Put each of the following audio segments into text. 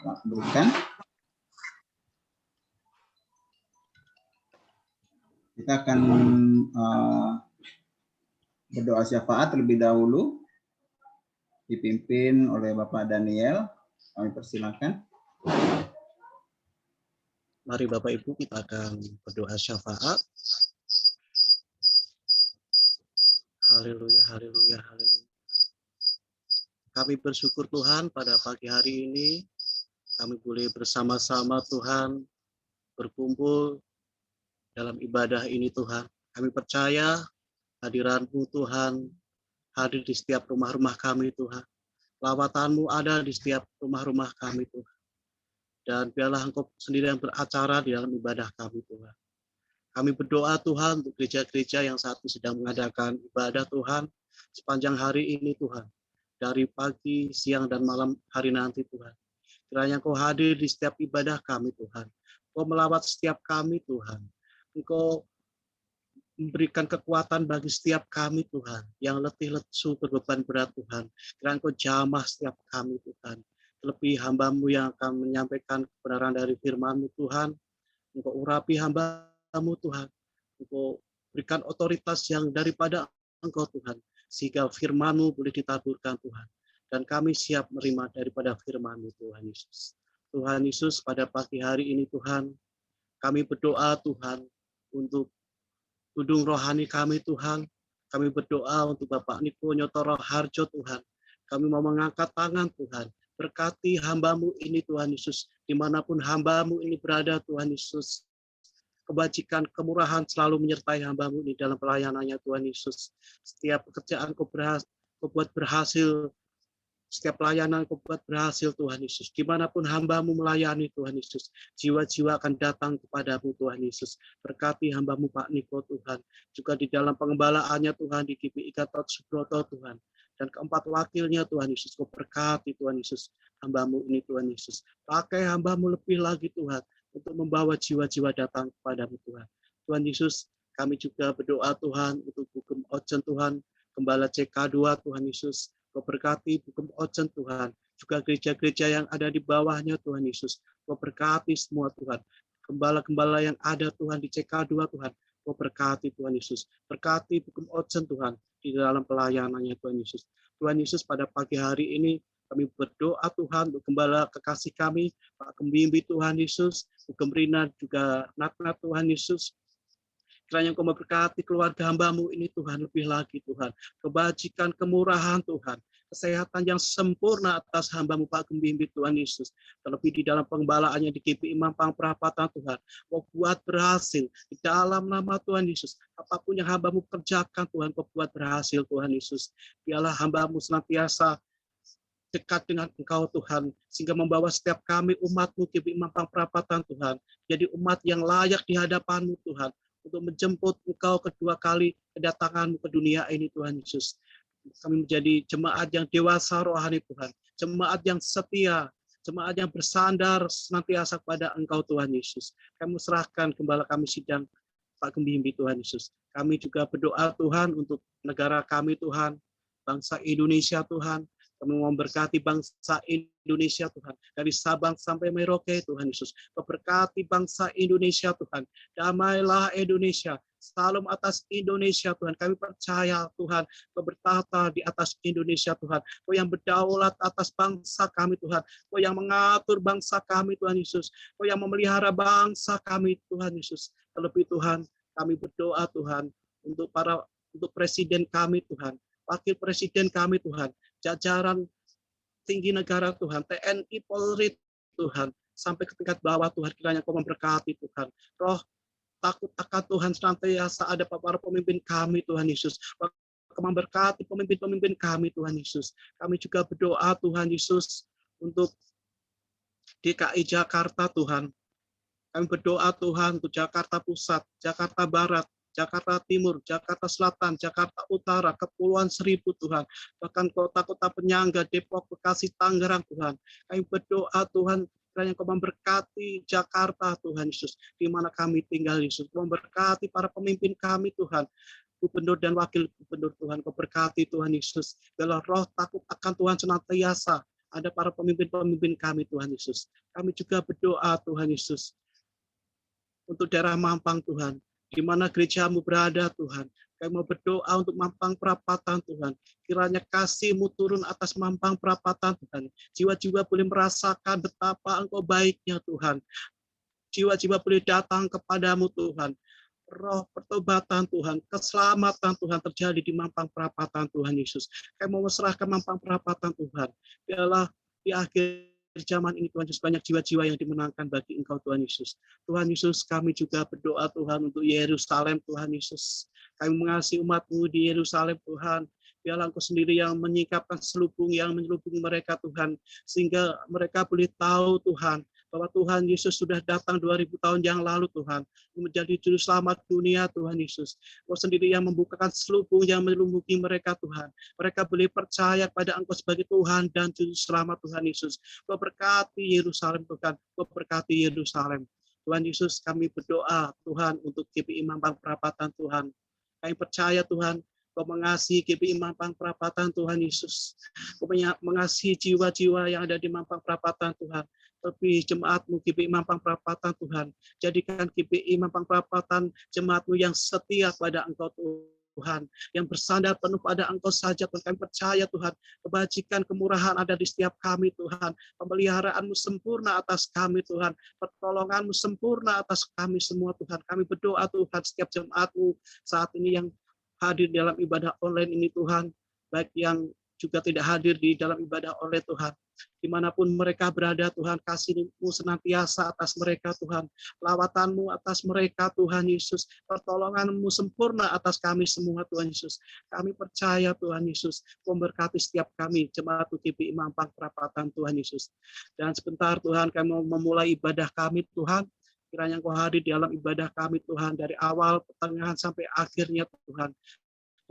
berikan. Kita akan berdoa syafaat terlebih dahulu, dipimpin oleh Bapak Daniel. Kami persilakan. Mari Bapak Ibu kita akan berdoa syafaat. Haleluya, haleluya, haleluya. Kami bersyukur Tuhan pada pagi hari ini kami boleh bersama-sama Tuhan berkumpul dalam ibadah ini Tuhan. Kami percaya hadirat-Mu Tuhan hadir di setiap rumah-rumah kami Tuhan. Lawatan-Mu ada di setiap rumah-rumah kami Tuhan. Dan biarlah Engkau sendiri yang beracara di dalam ibadah kami Tuhan. Kami berdoa Tuhan untuk gereja-gereja yang saat ini sedang mengadakan ibadah Tuhan sepanjang hari ini Tuhan. Dari pagi, siang, dan malam hari nanti Tuhan. Kiranya Engkau hadir di setiap ibadah kami Tuhan. Engkau melawat setiap kami Tuhan. Engkau memberikan kekuatan bagi setiap kami Tuhan. Yang letih lesu berbeban berat Tuhan. Kiranya Engkau jamah setiap kami Tuhan. Terlebih hamba-Mu yang akan menyampaikan kebenaran dari firman-Mu Tuhan. Engkau urapi hamba-Mu Tuhan. Engkau berikan otoritas yang daripada Engkau Tuhan. Sehingga firman-Mu boleh ditaburkan Tuhan. Dan kami siap menerima daripada firman-Mu Tuhan Yesus. Tuhan Yesus pada pagi hari ini Tuhan. Kami berdoa Tuhan untuk tudung rohani kami Tuhan. Kami berdoa untuk Bapak Niko Nyotoro Harjo Tuhan. Kami mau mengangkat tangan Tuhan. Berkati hamba-Mu ini Tuhan Yesus. Dimanapun hamba-Mu ini berada Tuhan Yesus. Kebajikan, kemurahan selalu menyertai hamba-Mu ini dalam pelayanannya Tuhan Yesus. Setiap pekerjaan Kau buat berhasil. Setiap pelayanan Kau buat berhasil Tuhan Yesus. Dimanapun hamba-Mu melayani Tuhan Yesus. Jiwa-jiwa akan datang kepadamu Tuhan Yesus. Berkati hamba-Mu Pak Niko Tuhan. Juga di dalam pengembalaannya Tuhan di GPI Gatot Subroto Tuhan. Dan keempat wakilnya Tuhan Yesus. Kau berkati Tuhan Yesus. Hamba-Mu ini Tuhan Yesus. Pakai hamba-Mu lebih lagi Tuhan. Untuk membawa jiwa-jiwa datang kepadamu Tuhan. Tuhan Yesus, kami juga berdoa Tuhan untuk Bukem Ojen Tuhan, Gembala CK2 Tuhan Yesus, Kau berkati Bukem Ojen Tuhan, juga gereja-gereja yang ada di bawahnya Tuhan Yesus, Kau berkati semua Tuhan, gembala-gembala yang ada Tuhan di CK2 Tuhan, Kau berkati Tuhan Yesus, berkati Bukem Ojen Tuhan di dalam pelayanannya Tuhan Yesus. Tuhan Yesus pada pagi hari ini kami berdoa Tuhan untuk gembala kekasih kami, Pak Kembimbi Tuhan Yesus, Bukem Rina juga Natna Tuhan Yesus. Kiranya Engkau memberkati keluarga hamba-Mu ini Tuhan lebih lagi Tuhan. Kebajikan, kemurahan Tuhan. Kesehatan yang sempurna atas hamba-Mu Pak Kembimbi Tuhan Yesus. Terlebih di dalam penggembalaannya di GPI Mampang Perapatan Tuhan. Kau buat berhasil di dalam nama Tuhan Yesus. Apapun yang hamba-Mu kerjakan Tuhan, Kau buat berhasil Tuhan Yesus. Biarlah hamba-Mu senantiasa dekat dengan Engkau Tuhan, sehingga membawa setiap kami umat-Mu GPI Mampang Perapatan Tuhan, jadi umat yang layak di hadapan-Mu Tuhan, untuk menjemput Engkau kedua kali kedatangan-Mu ke dunia ini Tuhan Yesus. Kami menjadi jemaat yang dewasa rohani Tuhan, jemaat yang setia, jemaat yang bersandar senantiasa kepada Engkau Tuhan Yesus. Kami serahkan gembala kami sidang Pak Kembimbi Tuhan Yesus. Kami juga berdoa Tuhan untuk negara kami Tuhan, bangsa Indonesia Tuhan. Kami memberkati bangsa Indonesia Tuhan. Dari Sabang sampai Merauke Tuhan Yesus. Memberkati bangsa Indonesia Tuhan. Damailah Indonesia. Salam atas Indonesia Tuhan. Kami percaya Tuhan. Kau bertata di atas Indonesia Tuhan. Kau yang berdaulat atas bangsa kami Tuhan. Kau yang mengatur bangsa kami Tuhan Yesus. Kau yang memelihara bangsa kami Tuhan Yesus. Terlebih Tuhan, kami berdoa Tuhan. Untuk presiden kami Tuhan. Wakil presiden kami Tuhan. Jajaran tinggi negara Tuhan, TNI, Polri Tuhan, sampai ke tingkat bawah Tuhan, kiranya Kau memberkati Tuhan. Roh takut akan Tuhan senantiasa ada para pemimpin kami Tuhan Yesus. Kau memberkati pemimpin-pemimpin kami Tuhan Yesus. Kami juga berdoa Tuhan Yesus untuk DKI Jakarta Tuhan. Kami berdoa Tuhan untuk Jakarta Pusat, Jakarta Barat, Jakarta Timur, Jakarta Selatan, Jakarta Utara, Kepulauan Seribu Tuhan, bahkan kota-kota penyangga, Depok, Bekasi, Tangerang Tuhan. Kami berdoa Tuhan, kiranya Kau memberkati Jakarta Tuhan Yesus, di mana kami tinggal Yesus. Memberkati para pemimpin kami Tuhan, gubernur dan wakil gubernur Tuhan. Kau berkati Tuhan Yesus, biarlah roh takut akan Tuhan senantiasa ada para pemimpin-pemimpin kami Tuhan Yesus. Kami juga berdoa Tuhan Yesus untuk daerah Mampang Tuhan, di mana gerejamu berada Tuhan. Kami mau berdoa untuk Mampang Perapatan Tuhan. Kiranya kasih-Mu turun atas Mampang Perapatan Tuhan. Jiwa-jiwa boleh merasakan betapa Engkau baiknya Tuhan. Jiwa-jiwa boleh datang kepadamu Tuhan. Roh pertobatan Tuhan, keselamatan Tuhan terjadi di Mampang Perapatan Tuhan Yesus. Kami mau serahkan Mampang Perapatan Tuhan. Biarlah di akhir zaman ini Tuhan Yesus banyak jiwa-jiwa yang dimenangkan bagi Engkau Tuhan Yesus. Tuhan Yesus, kami juga berdoa Tuhan untuk Yerusalem Tuhan Yesus. Kami mengasihi umat-Mu di Yerusalem Tuhan. Biarlah Engkau sendiri yang menyingkapkan selubung yang menyelubungi mereka Tuhan, sehingga mereka boleh tahu Tuhan bahwa Tuhan Yesus sudah datang 2000 tahun yang lalu Tuhan, menjadi juru selamat dunia Tuhan Yesus. Engkau sendiri yang membukakan selubung yang menyelubungi mereka Tuhan. Mereka boleh percaya pada Engkau sebagai Tuhan dan juru selamat Tuhan Yesus. Engkau berkati Yerusalem Tuhan, Engkau berkati Yerusalem. Tuhan Yesus, kami berdoa Tuhan untuk GPI Mampang Perapatan Tuhan. Kami percaya Tuhan, Kau mengasihi GPI Mampang Perapatan Tuhan Yesus. Kau mengasihi jiwa-jiwa yang ada di Mampang Perapatan Tuhan. Lebih jemaat-Mu GPI Mampang Perapatan Tuhan. Jadikan GPI Mampang Perapatan jemaat-Mu yang setia pada Engkau Tuhan. Yang bersandar penuh pada Engkau saja Tuhan. Kami percaya Tuhan. Kebajikan, kemurahan ada di setiap kami Tuhan. Pemeliharaan-Mu sempurna atas kami Tuhan. Pertolongan-Mu sempurna atas kami semua Tuhan. Kami berdoa Tuhan setiap jemaat-Mu saat ini yang hadir dalam ibadah online ini Tuhan. Baik yang juga tidak hadir di dalam ibadah online Tuhan. Dimanapun mereka berada Tuhan, kasih-Mu senantiasa atas mereka Tuhan. Lawatan-Mu atas mereka Tuhan Yesus. Pertolongan-Mu sempurna atas kami semua Tuhan Yesus. Kami percaya Tuhan Yesus, memberkati setiap kami, jemaat GPI Mampang Perapatan Tuhan Yesus. Dan sebentar Tuhan, kami mau memulai ibadah kami Tuhan. Kiranya Engkau hadir di dalam ibadah kami Tuhan, dari awal, pertengahan, sampai akhirnya Tuhan.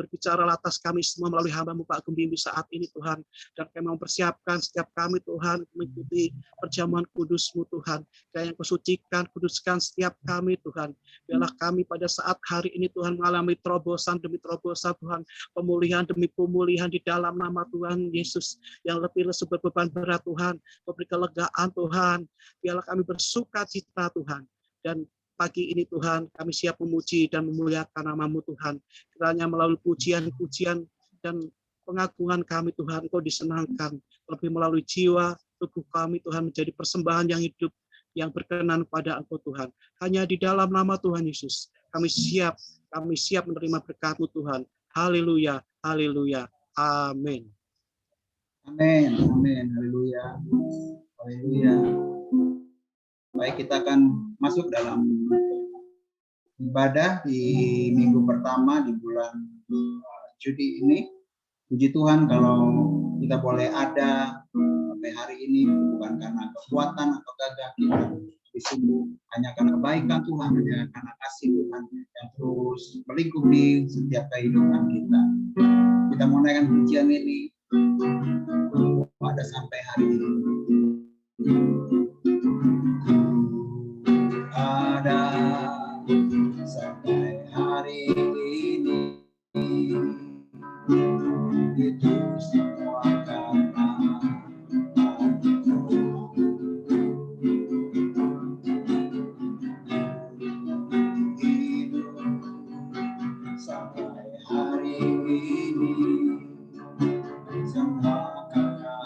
Berbicara atas kami semua melalui hamba-Mu Pak Gembimi saat ini Tuhan. Dan kami mempersiapkan setiap kami Tuhan mengikuti perjamuan kudus-Mu Tuhan. Dan yang Kau sucikan, kuduskan setiap kami Tuhan. Biarlah kami pada saat hari ini Tuhan mengalami terobosan demi terobosan Tuhan. Pemulihan demi pemulihan di dalam nama Tuhan Yesus. Yang lebih berbeban berat Tuhan. Memberi kelegaan Tuhan. Biarlah kami bersuka cita Tuhan. Dan pagi ini Tuhan, kami siap memuji dan memuliakan nama-Mu Tuhan. Kiranya melalui pujian-pujian dan pengagungan kami Tuhan, Engkau disenangkan. Lebih melalui jiwa, tubuh kami Tuhan menjadi persembahan yang hidup, yang berkenan pada Engkau Tuhan. Hanya di dalam nama Tuhan Yesus, kami siap menerima berkat-Mu Tuhan. Haleluya, haleluya, amin. Amin, amin, haleluya, haleluya. Baik, kita akan masuk dalam ibadah di minggu pertama di bulan Juli ini. Puji Tuhan kalau kita boleh ada sampai hari ini bukan karena kekuatan atau gagah kita di sini, hanya karena kebaikan Tuhan, hanya karena kasih Tuhan yang terus melingkup di setiap kehidupan kita. Kita mau naikkan pujian ini pada sampai hari ini. Ada sampai hari ini, itu semua karena hidup sampai hari ini, semua karena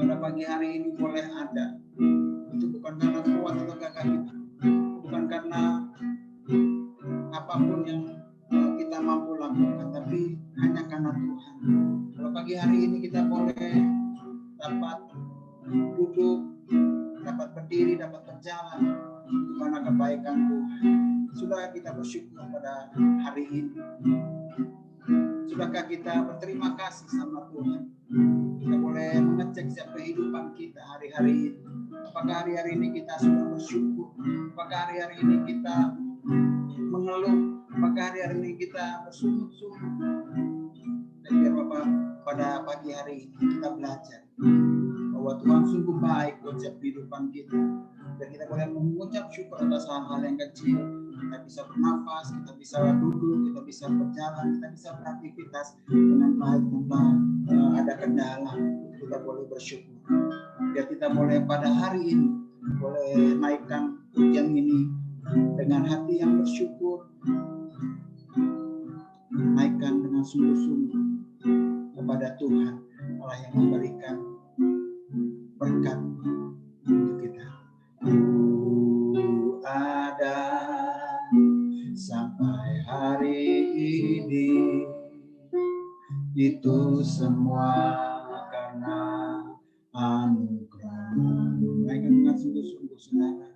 pada pagi hari ini boleh ada, itu bukan karena kuat atau gagah kita, bukan karena apapun yang kita mampu lakukan, tapi hanya karena Tuhan. Kalau pagi hari ini kita boleh dapat duduk, dapat berdiri, dapat berjalan, itu karena kebaikan Tuhan. Sudahkah kita bersyukur pada hari ini? Sudahkah kita berterima kasih sama Tuhan? Kita boleh mengecek setiap kehidupan kita hari-hari ini. Apakah hari-hari ini kita sudah bersyukur? Apakah hari-hari ini kita mengeluh? Apakah hari-hari ini kita bersungguh-sungguh? Dan biar Bapak pada pagi hari ini kita belajar bahwa Tuhan sungguh baik buat setiap kehidupan kita. Dan kita boleh mengucap syukur atas hal-hal yang kecil. Kita bisa bernafas, kita bisa duduk, kita bisa berjalan, kita bisa beraktivitas dengan baik tanpa ada kendala. Kita boleh bersyukur. Biar kita boleh pada hari ini boleh naikkan pujian ini dengan hati yang bersyukur, naikkan dengan sungguh-sungguh kepada Tuhan Allah yang memberikan berkat untuk kita. Ku ada sampai hari ini, itu semua karena anugerah-Mu. Naikkan dengan sungguh-sungguh saudara.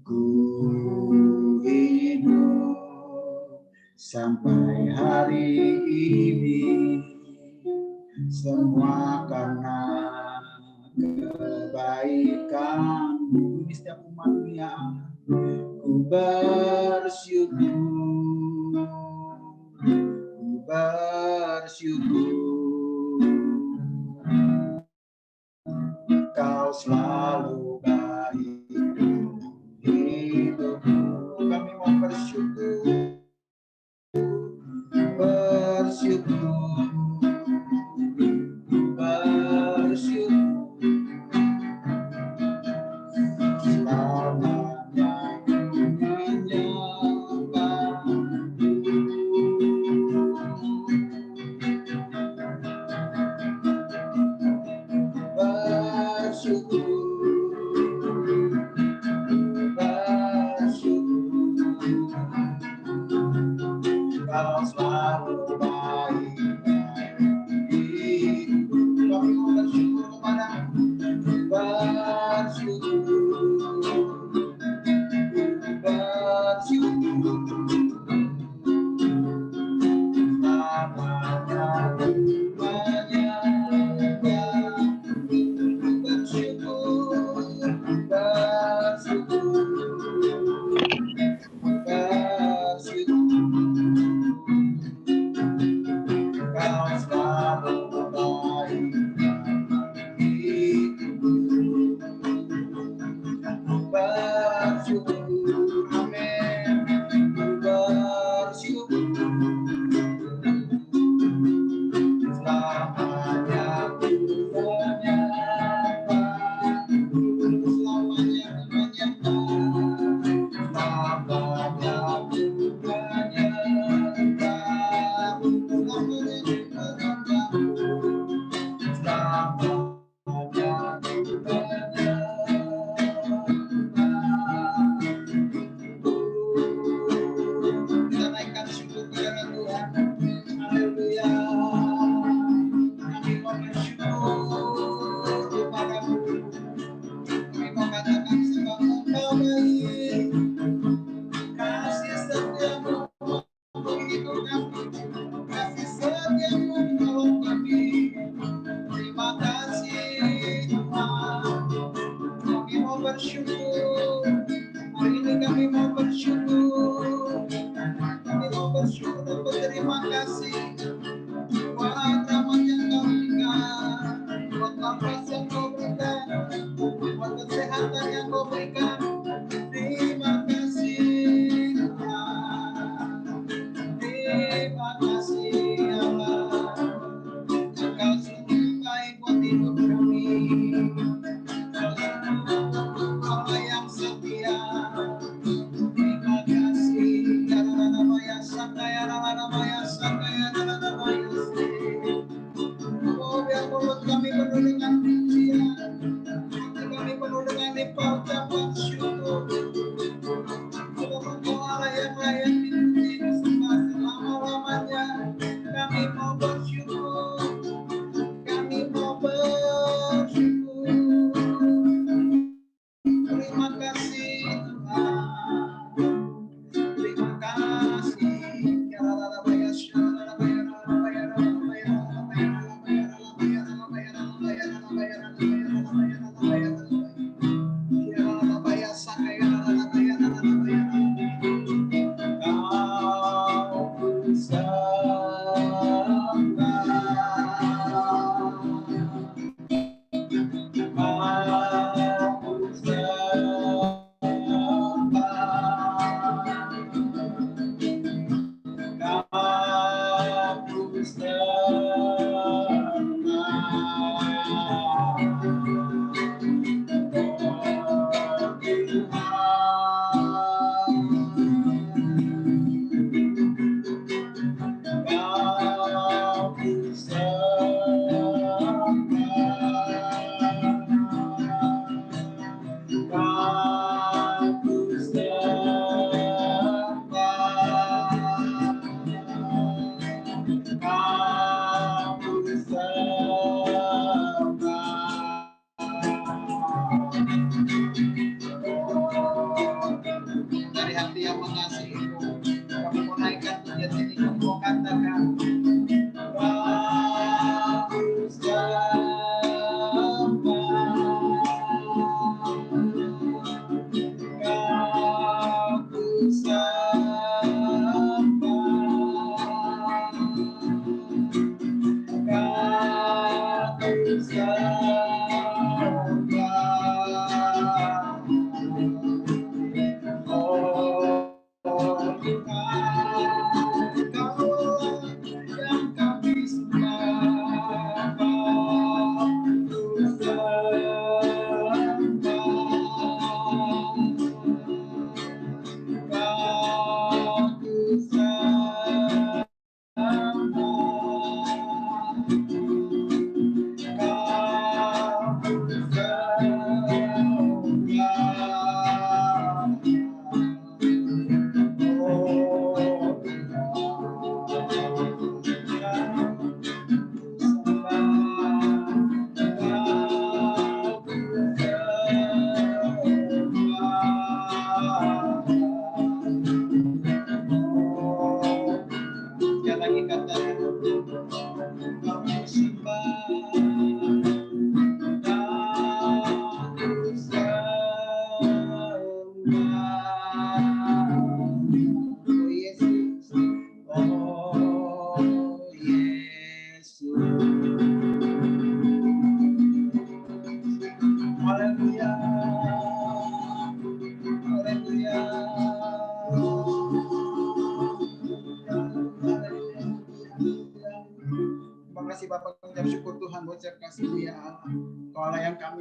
Ku hidup sampai hari ini, semua karena kebaikan-Mu. Ini setiap umat-Mu ya Allah. Ku bersyukur, ku bersyukur, Kau selalu baik hidupku. Kami mau bersyukur, bersyukur, bersyukur. Selamanya menyembah, bersyukur, bersyukur. Kau selalu baik. Kami mau bersyukur kepada-Mu, bersyukur, bersyukur. Selamanya menyembah, bersyukur.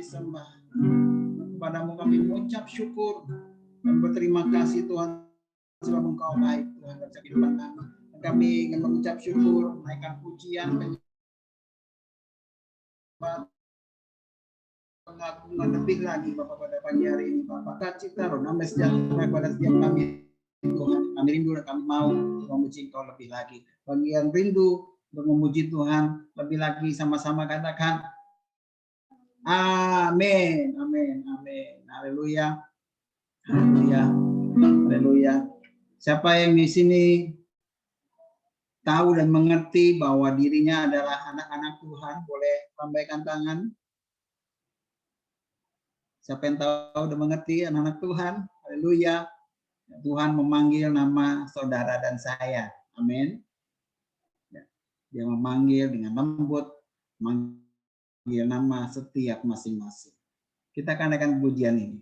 Sembah kepadamu, kami mengucap syukur dan berterima kasih Tuhan sebab Engkau baik Tuhan dalam kehidupan kami. Kami ingin mengucap syukur, menaikkan pujian, pengagungan lebih lagi Bapak pada pagi hari ini Bapak. Cita roh damai sejahtera pada setiap kami Tuhan. Kami rindu dan kami mau memuji Engkau lebih lagi. Bagi yang rindu untuk memuji Tuhan lebih lagi, sama-sama katakan amin, amin, amin. Haleluya. Haleluya. Haleluya. Siapa yang di sini tahu dan mengerti bahwa dirinya adalah anak-anak Tuhan, boleh lambaikan tangan. Siapa yang tahu dan mengerti anak-anak Tuhan? Haleluya. Tuhan memanggil nama saudara dan saya. Amin. Dia memanggil dengan lembut, memanggil nama setiap masing-masing. Kita akan pujian ini.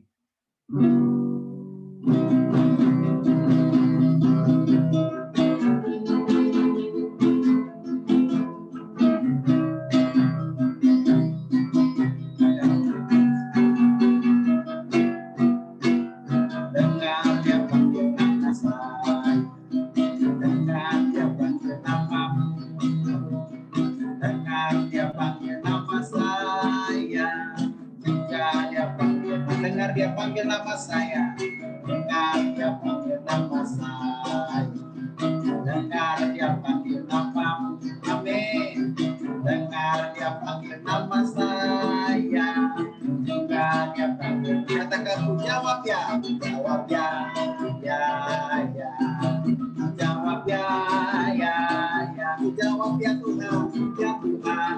Dia panggil nama saya, dengar dia panggil nama saya, dengar dia panggil namamu, amin. Dengar dia panggil nama saya, dengar dia panggil, katakan ku jawab ya, jawab ya, ya, ya, jawab ya, ya, ya, jawab ya Tuhan, ya Tuhan,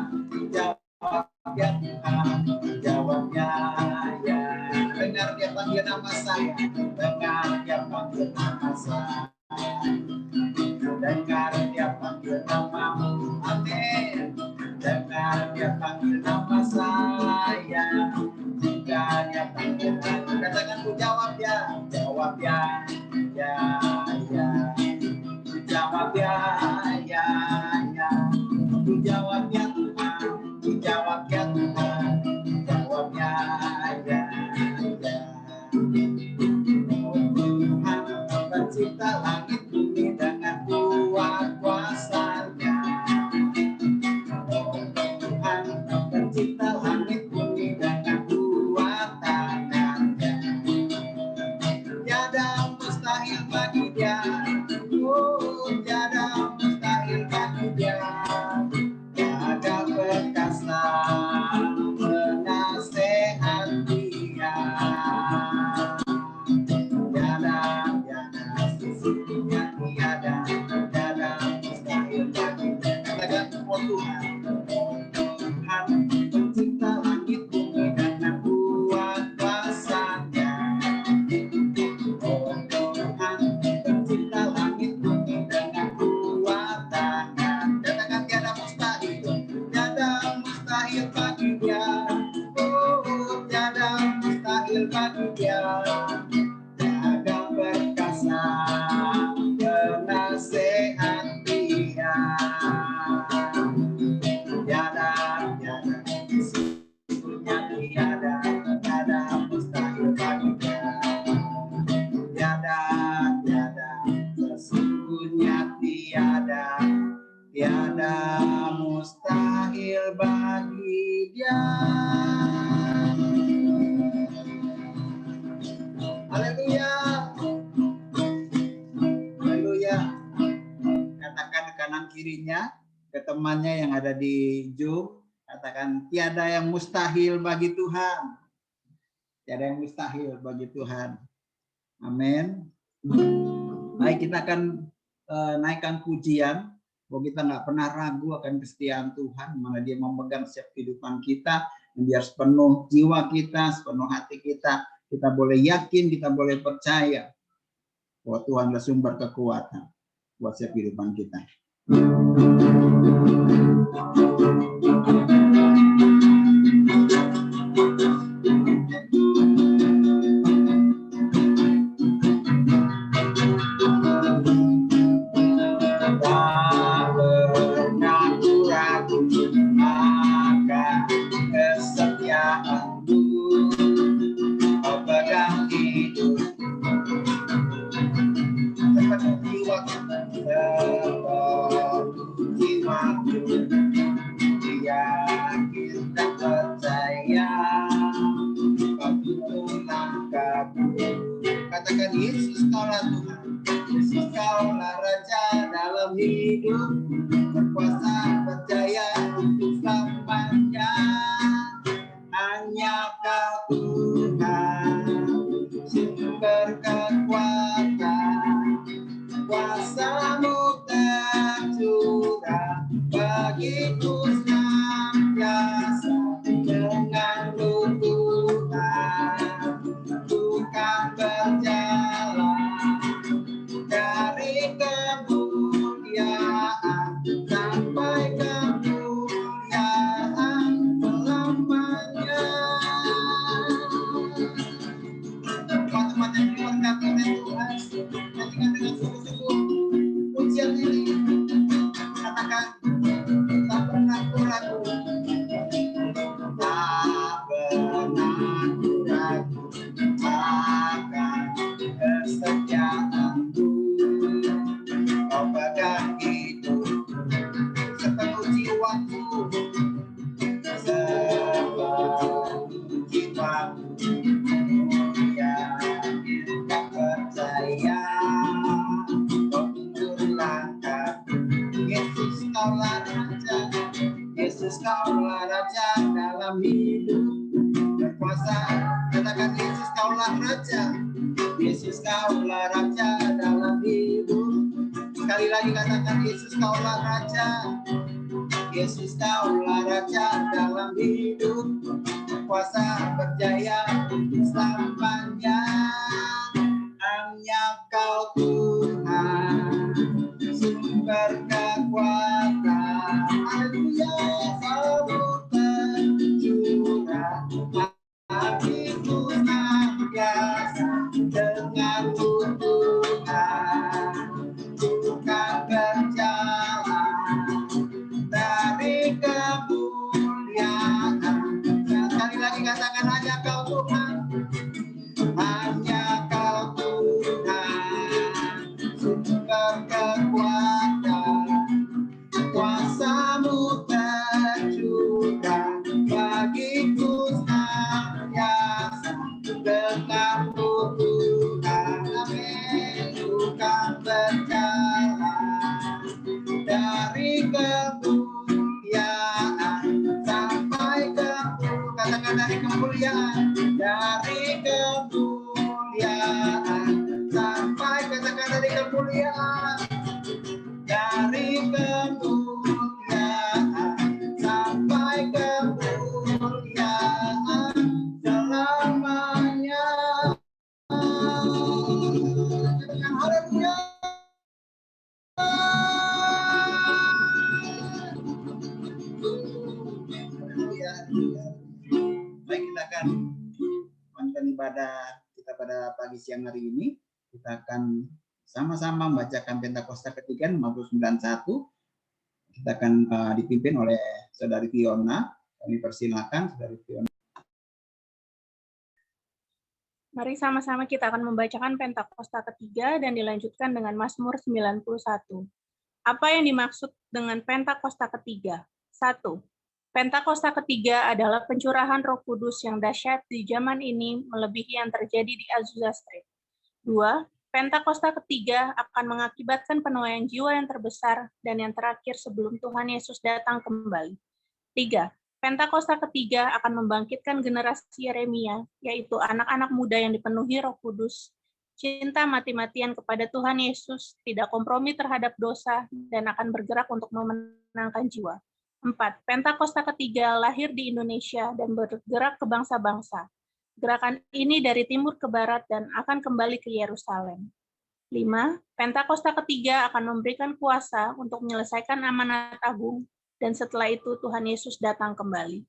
jawab ya Tuhan, jawab ya, ya. Dengar dia panggil nama saya, dengar dia panggil nama saya, dengar dia panggil namamu, amin. Dengar dia panggil nama saya, dengar dia panggil nama, katakan ku jawab ya, jawab ya, ya, ya, jawab ya, ya, ya, ku jawab ya Tuhan, ku jawab ya Tuhan, jawab ya, ya. Tuhan pencipta langit bumi dengan kuat kuasa-Nya. Tuhan pencipta langit bumi dengan kuat tangan-Nya. Tiada mustahil bagi Dia. Tiada mustahil bagi Dia. Tiada perkasa penasehat Dia. Tuhan pencipta langit bumi dengan kuat kuasa-Nya. Oh Tuhan pencipta langit bumi dengan kuat tangan. Katakan tiada mustahil bagi bagi Dia. Haleluya. Haleluya. Katakan kanan kirinya, ke temannya yang ada di Zoom, katakan tiada yang mustahil bagi Tuhan. Tiada yang mustahil bagi Tuhan. Amin. Baik, kita akan naikkan pujian bahwa kita nggak pernah ragu akan kesetiaan Tuhan, mana Dia memegang setiap kehidupan kita, dan biar sepenuh jiwa kita, sepenuh hati kita boleh yakin, kita boleh percaya bahwa Tuhan adalah sumber kekuatan buat setiap kehidupan kita. Katakan Yesus kaulah Tuhan, Yesus kaulah Raja dalam hidup, berkuasa berjaya untuk selamanya. Hanya Kau Tuhan, sumber kekuatan, kuasa-Mu tercurah bagiku senantiasa. Dengan Tuhan bukan berjalan dari kemuliaan sampai kemuliaan selamanya. Teman-teman yang diberkati oleh Tuhan, nyanyikan dengan sungguh-sungguh pujian ini. Katakan, tak pernah ku ragu, tak pernah ku ragu akan kesetiaan-Mu. Kau pegang hidup sepenuh jiwaku, sepenuh jiwaku. Tak percaya kau mundur langkah. Yesus kaulah Raja, Yesus kaulah Raja dalam hidup, berkuasa. Katakan Yesus kaulah Raja, Yesus kaulah Raja dalam hidup. Sekali lagi katakan Yesus kaulah Raja, Yesus kaulah Raja dalam hidup, berkuasa berjaya untuk selamanya. Hanya Kau Tuhan, sumber kekuatan. Haleluya, Kau tercurah bagiku senantiasa. Dengan Tuhan bukan berjalan dari kemuliaan. Sekali lagi katakan hanya Kau Tuhan, hanya Kau Tuhan, sumber kekuatan, kuasa-Mu tercurah bagiku senantiasa. Dengan Tuhan, amin, bukan berjalan dari kemuliaan sampai katakan dari kemuliaan sampai katakan dari kemuliaan sampai kemuliaan selamanya. Katakan haleluya. Baik, kita akan melakukan ibadah kita pada pagi siang hari ini. Kita akan sama-sama membacakan Pentakosta ketiga 591. Kita akan dipimpin oleh Saudari Fiona. Kami persilakan Saudari Fiona. Mari sama-sama kita akan membacakan Pentakosta ketiga dan dilanjutkan dengan Mazmur 91. Apa yang dimaksud dengan Pentakosta ketiga? 1. Pentakosta ketiga adalah pencurahan Roh Kudus yang dahsyat di zaman ini melebihi yang terjadi di Azusa Street. 2. Pentakosta ketiga akan mengakibatkan penuaian jiwa yang terbesar dan yang terakhir sebelum Tuhan Yesus datang kembali. 3. Pentakosta ketiga akan membangkitkan generasi Yeremia, yaitu anak-anak muda yang dipenuhi Roh Kudus, cinta mati-matian kepada Tuhan Yesus, tidak kompromi terhadap dosa, dan akan bergerak untuk memenangkan jiwa. 4. Pentakosta ketiga lahir di Indonesia dan bergerak ke bangsa-bangsa. Gerakan ini dari timur ke barat dan akan kembali ke Yerusalem. 5. Pentakosta ketiga akan memberikan kuasa untuk menyelesaikan amanat agung, dan setelah itu Tuhan Yesus datang kembali.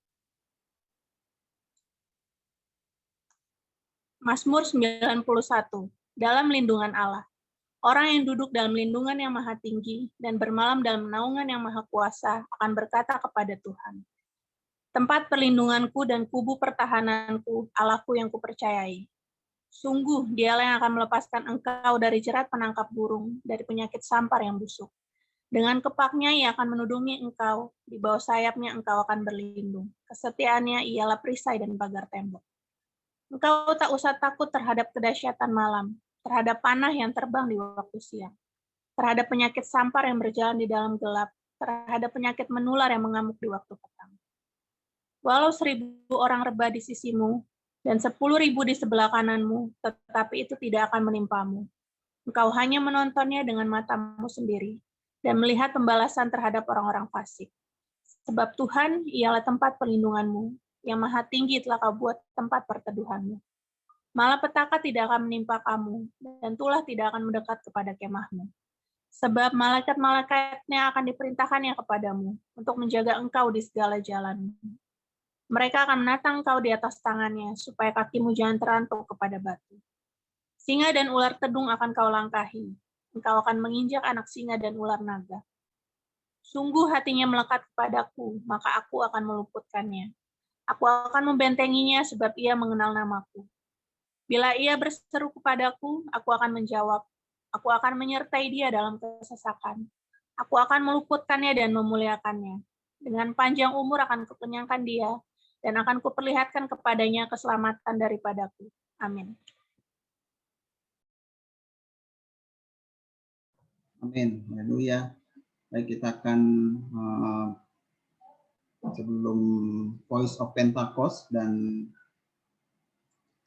Mazmur 91. Dalam lindungan Allah. Orang yang duduk dalam lindungan yang maha tinggi dan bermalam dalam naungan yang maha kuasa akan berkata kepada Tuhan, tempat perlindunganku dan kubu pertahananku, Allahku yang kupercayai. Sungguh dialah yang akan melepaskan engkau dari jerat penangkap burung, dari penyakit sampar yang busuk. Dengan kepaknya ia akan menudungi engkau, di bawah sayapnya engkau akan berlindung. Kesetiaannya ialah perisai dan pagar tembok. Engkau tak usah takut terhadap kedahsyatan malam, terhadap panah yang terbang di waktu siang, terhadap penyakit sampar yang berjalan di dalam gelap, terhadap penyakit menular yang mengamuk di waktu petang. Walau 1.000 orang rebah di sisimu, dan 10.000 di sebelah kananmu, tetapi itu tidak akan menimpamu. Engkau hanya menontonnya dengan matamu sendiri, dan melihat pembalasan terhadap orang-orang fasik. Sebab Tuhan ialah tempat perlindunganmu, yang maha tinggi telah kau buat tempat perteduhanmu. Malapetaka tidak akan menimpa kamu, dan tulah tidak akan mendekat kepada kemahmu. Sebab malaikat-malaikatnya akan diperintahkannya kepadamu, untuk menjaga engkau di segala jalanmu. Mereka akan menatang engkau di atas tangannya, supaya kakimu jangan terantuk kepada batu. Singa dan ular tedung akan kau langkahi. Engkau akan menginjak anak singa dan ular naga. Sungguh hatinya melekat kepadaku, maka aku akan meluputkannya. Aku akan membentenginya sebab ia mengenal namaku. Bila ia berseru kepadaku, aku akan menjawab. Aku akan menyertai dia dalam kesesakan. Aku akan meluputkannya dan memuliakannya. Dengan panjang umur akan kukenyangkan dia, dan akan kuperlihatkan kepadanya keselamatan daripadaku. Amin. Amin. Haleluya. Baik, kita akan sebelum Voice of Pentecost dan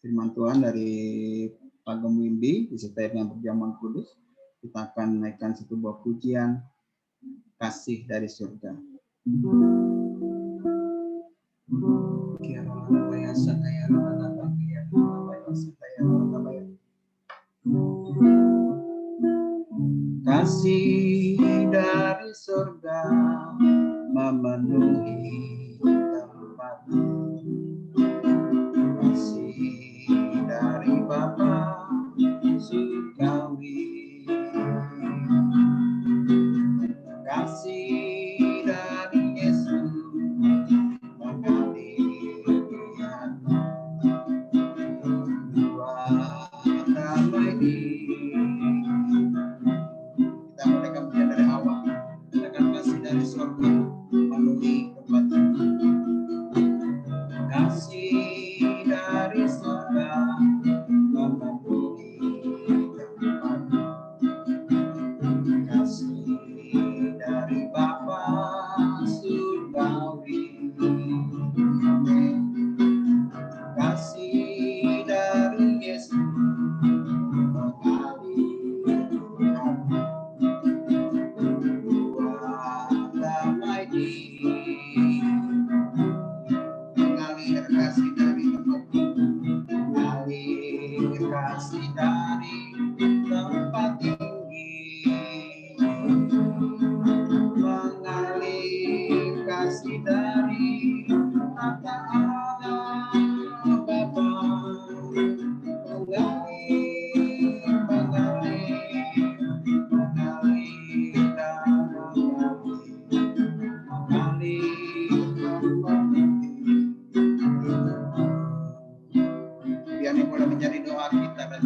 firman Tuhan dari Pak Gemwindi disertai dengan perjamuan kudus, kita akan naikkan satu buah pujian kasih dari surga. Kasih dari surga memenuhi tempat. Kasih dari Bapa surgawi. Kasih dari Yesus mengalir hati. Buat damai kita mulai kemudian dari awal. Katakan kasih dari surga memenuhi tempat ini. Kasih dari surga memenuhi tempat ini. Kasih dari Bapa surgawi. Kasih dari Yesus mengalir hati. Buat damai di mengalir kasih dari tempat tinggi, mengalir kasih dari tempat tinggi, mengalir kasih dari mata Allah Bapa, mengalir dalam hati, mengalir tempat tinggi. Biar ini boleh menjadi doa kita dan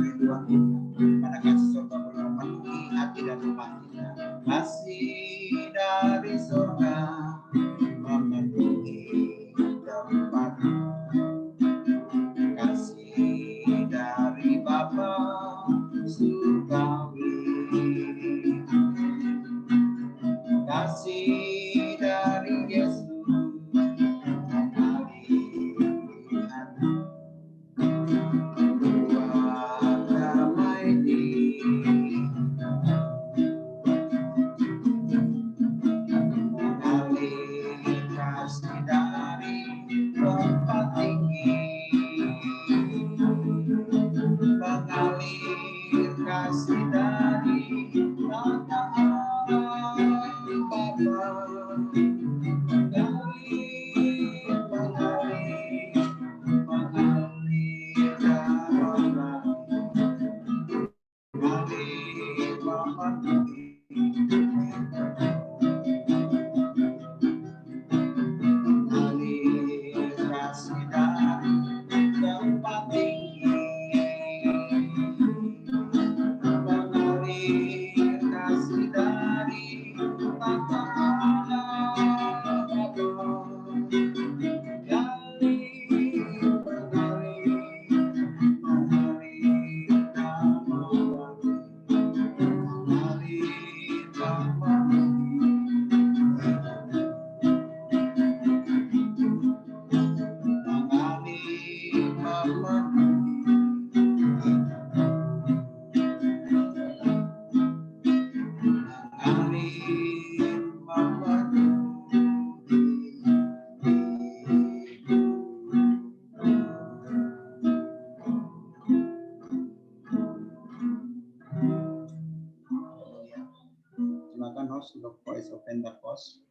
Pentakost.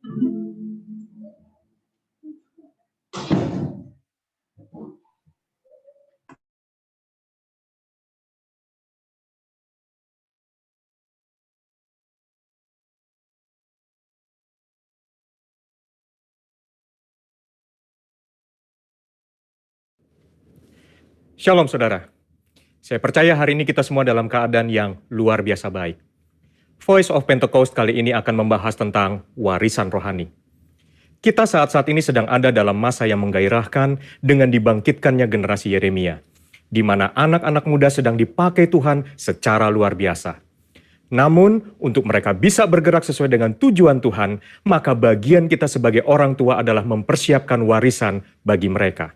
Shalom saudara. Saya percaya hari ini kita semua dalam keadaan yang luar biasa baik. Voice of Pentecost kali ini akan membahas tentang warisan rohani. Kita saat-saat ini sedang ada dalam masa yang menggairahkan dengan dibangkitkannya generasi Yeremia, di mana anak-anak muda sedang dipakai Tuhan secara luar biasa. Namun, untuk mereka bisa bergerak sesuai dengan tujuan Tuhan, maka bagian kita sebagai orang tua adalah mempersiapkan warisan bagi mereka.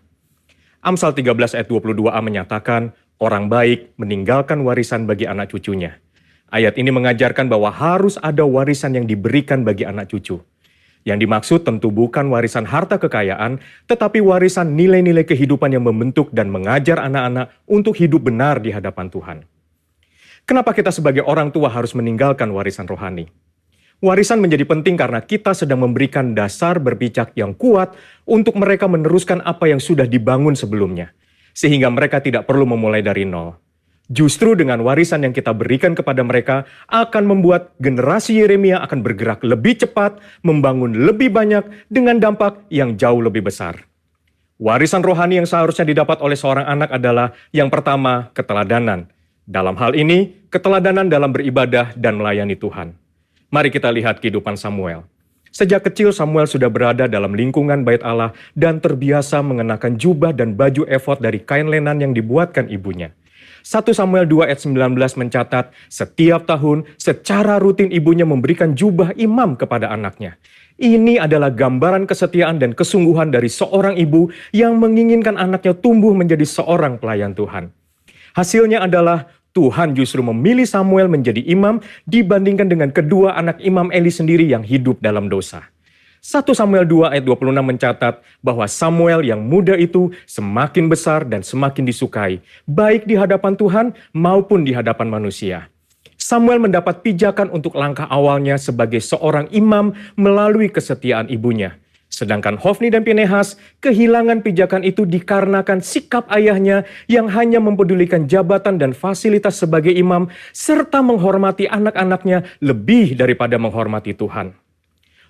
Amsal 13 ayat 22a menyatakan, orang baik meninggalkan warisan bagi anak cucunya. Ayat ini mengajarkan bahwa harus ada warisan yang diberikan bagi anak cucu. Yang dimaksud tentu bukan warisan harta kekayaan, tetapi warisan nilai-nilai kehidupan yang membentuk dan mengajar anak-anak untuk hidup benar di hadapan Tuhan. Kenapa kita sebagai orang tua harus meninggalkan warisan rohani? Warisan menjadi penting karena kita sedang memberikan dasar berpijak yang kuat untuk mereka meneruskan apa yang sudah dibangun sebelumnya, sehingga mereka tidak perlu memulai dari nol. Justru dengan warisan yang kita berikan kepada mereka akan membuat generasi Yeremia akan bergerak lebih cepat, membangun lebih banyak dengan dampak yang jauh lebih besar. Warisan rohani yang seharusnya didapat oleh seorang anak adalah yang pertama, keteladanan. Dalam hal ini, keteladanan dalam beribadah dan melayani Tuhan. Mari kita lihat kehidupan Samuel. Sejak kecil Samuel sudah berada dalam lingkungan bait Allah dan terbiasa mengenakan jubah dan baju efod dari kain lenan yang dibuatkan ibunya. 1 Samuel 2 ayat 19 mencatat, setiap tahun secara rutin ibunya memberikan jubah imam kepada anaknya. Ini adalah gambaran kesetiaan dan kesungguhan dari seorang ibu yang menginginkan anaknya tumbuh menjadi seorang pelayan Tuhan. Hasilnya adalah Tuhan justru memilih Samuel menjadi imam dibandingkan dengan kedua anak imam Eli sendiri yang hidup dalam dosa. 1 Samuel 2 ayat 26 mencatat bahwa Samuel yang muda itu semakin besar dan semakin disukai, baik di hadapan Tuhan maupun di hadapan manusia. Samuel mendapat pijakan untuk langkah awalnya sebagai seorang imam melalui kesetiaan ibunya. Sedangkan Hofni dan Pinehas kehilangan pijakan itu dikarenakan sikap ayahnya yang hanya mempedulikan jabatan dan fasilitas sebagai imam serta menghormati anak-anaknya lebih daripada menghormati Tuhan.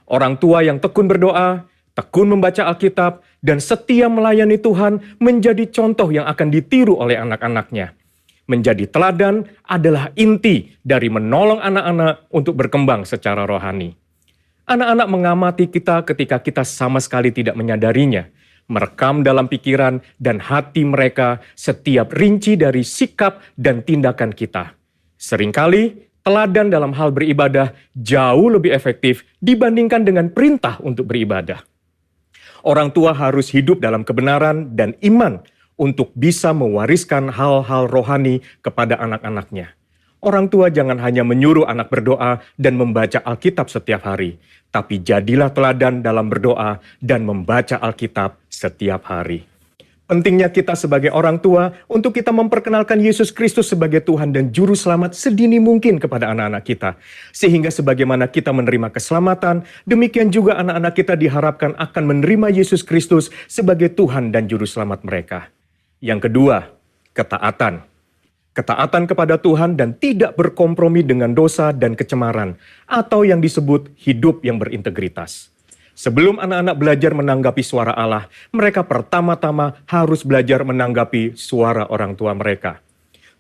Orang tua yang tekun berdoa, tekun membaca Alkitab, dan setia melayani Tuhan menjadi contoh yang akan ditiru oleh anak-anaknya. Menjadi teladan adalah inti dari menolong anak-anak untuk berkembang secara rohani. Anak-anak mengamati kita ketika kita sama sekali tidak menyadarinya, merekam dalam pikiran dan hati mereka setiap rinci dari sikap dan tindakan kita. Seringkali, teladan dalam hal beribadah jauh lebih efektif dibandingkan dengan perintah untuk beribadah. Orang tua harus hidup dalam kebenaran dan iman untuk bisa mewariskan hal-hal rohani kepada anak-anaknya. Orang tua jangan hanya menyuruh anak berdoa dan membaca Alkitab setiap hari, tapi jadilah teladan dalam berdoa dan membaca Alkitab setiap hari. Pentingnya kita sebagai orang tua untuk kita memperkenalkan Yesus Kristus sebagai Tuhan dan Juru Selamat sedini mungkin kepada anak-anak kita. Sehingga sebagaimana kita menerima keselamatan, demikian juga anak-anak kita diharapkan akan menerima Yesus Kristus sebagai Tuhan dan Juru Selamat mereka. Yang kedua, ketaatan. Ketaatan kepada Tuhan dan tidak berkompromi dengan dosa dan kecemaran, atau yang disebut hidup yang berintegritas. Sebelum anak-anak belajar menanggapi suara Allah, mereka pertama-tama harus belajar menanggapi suara orang tua mereka.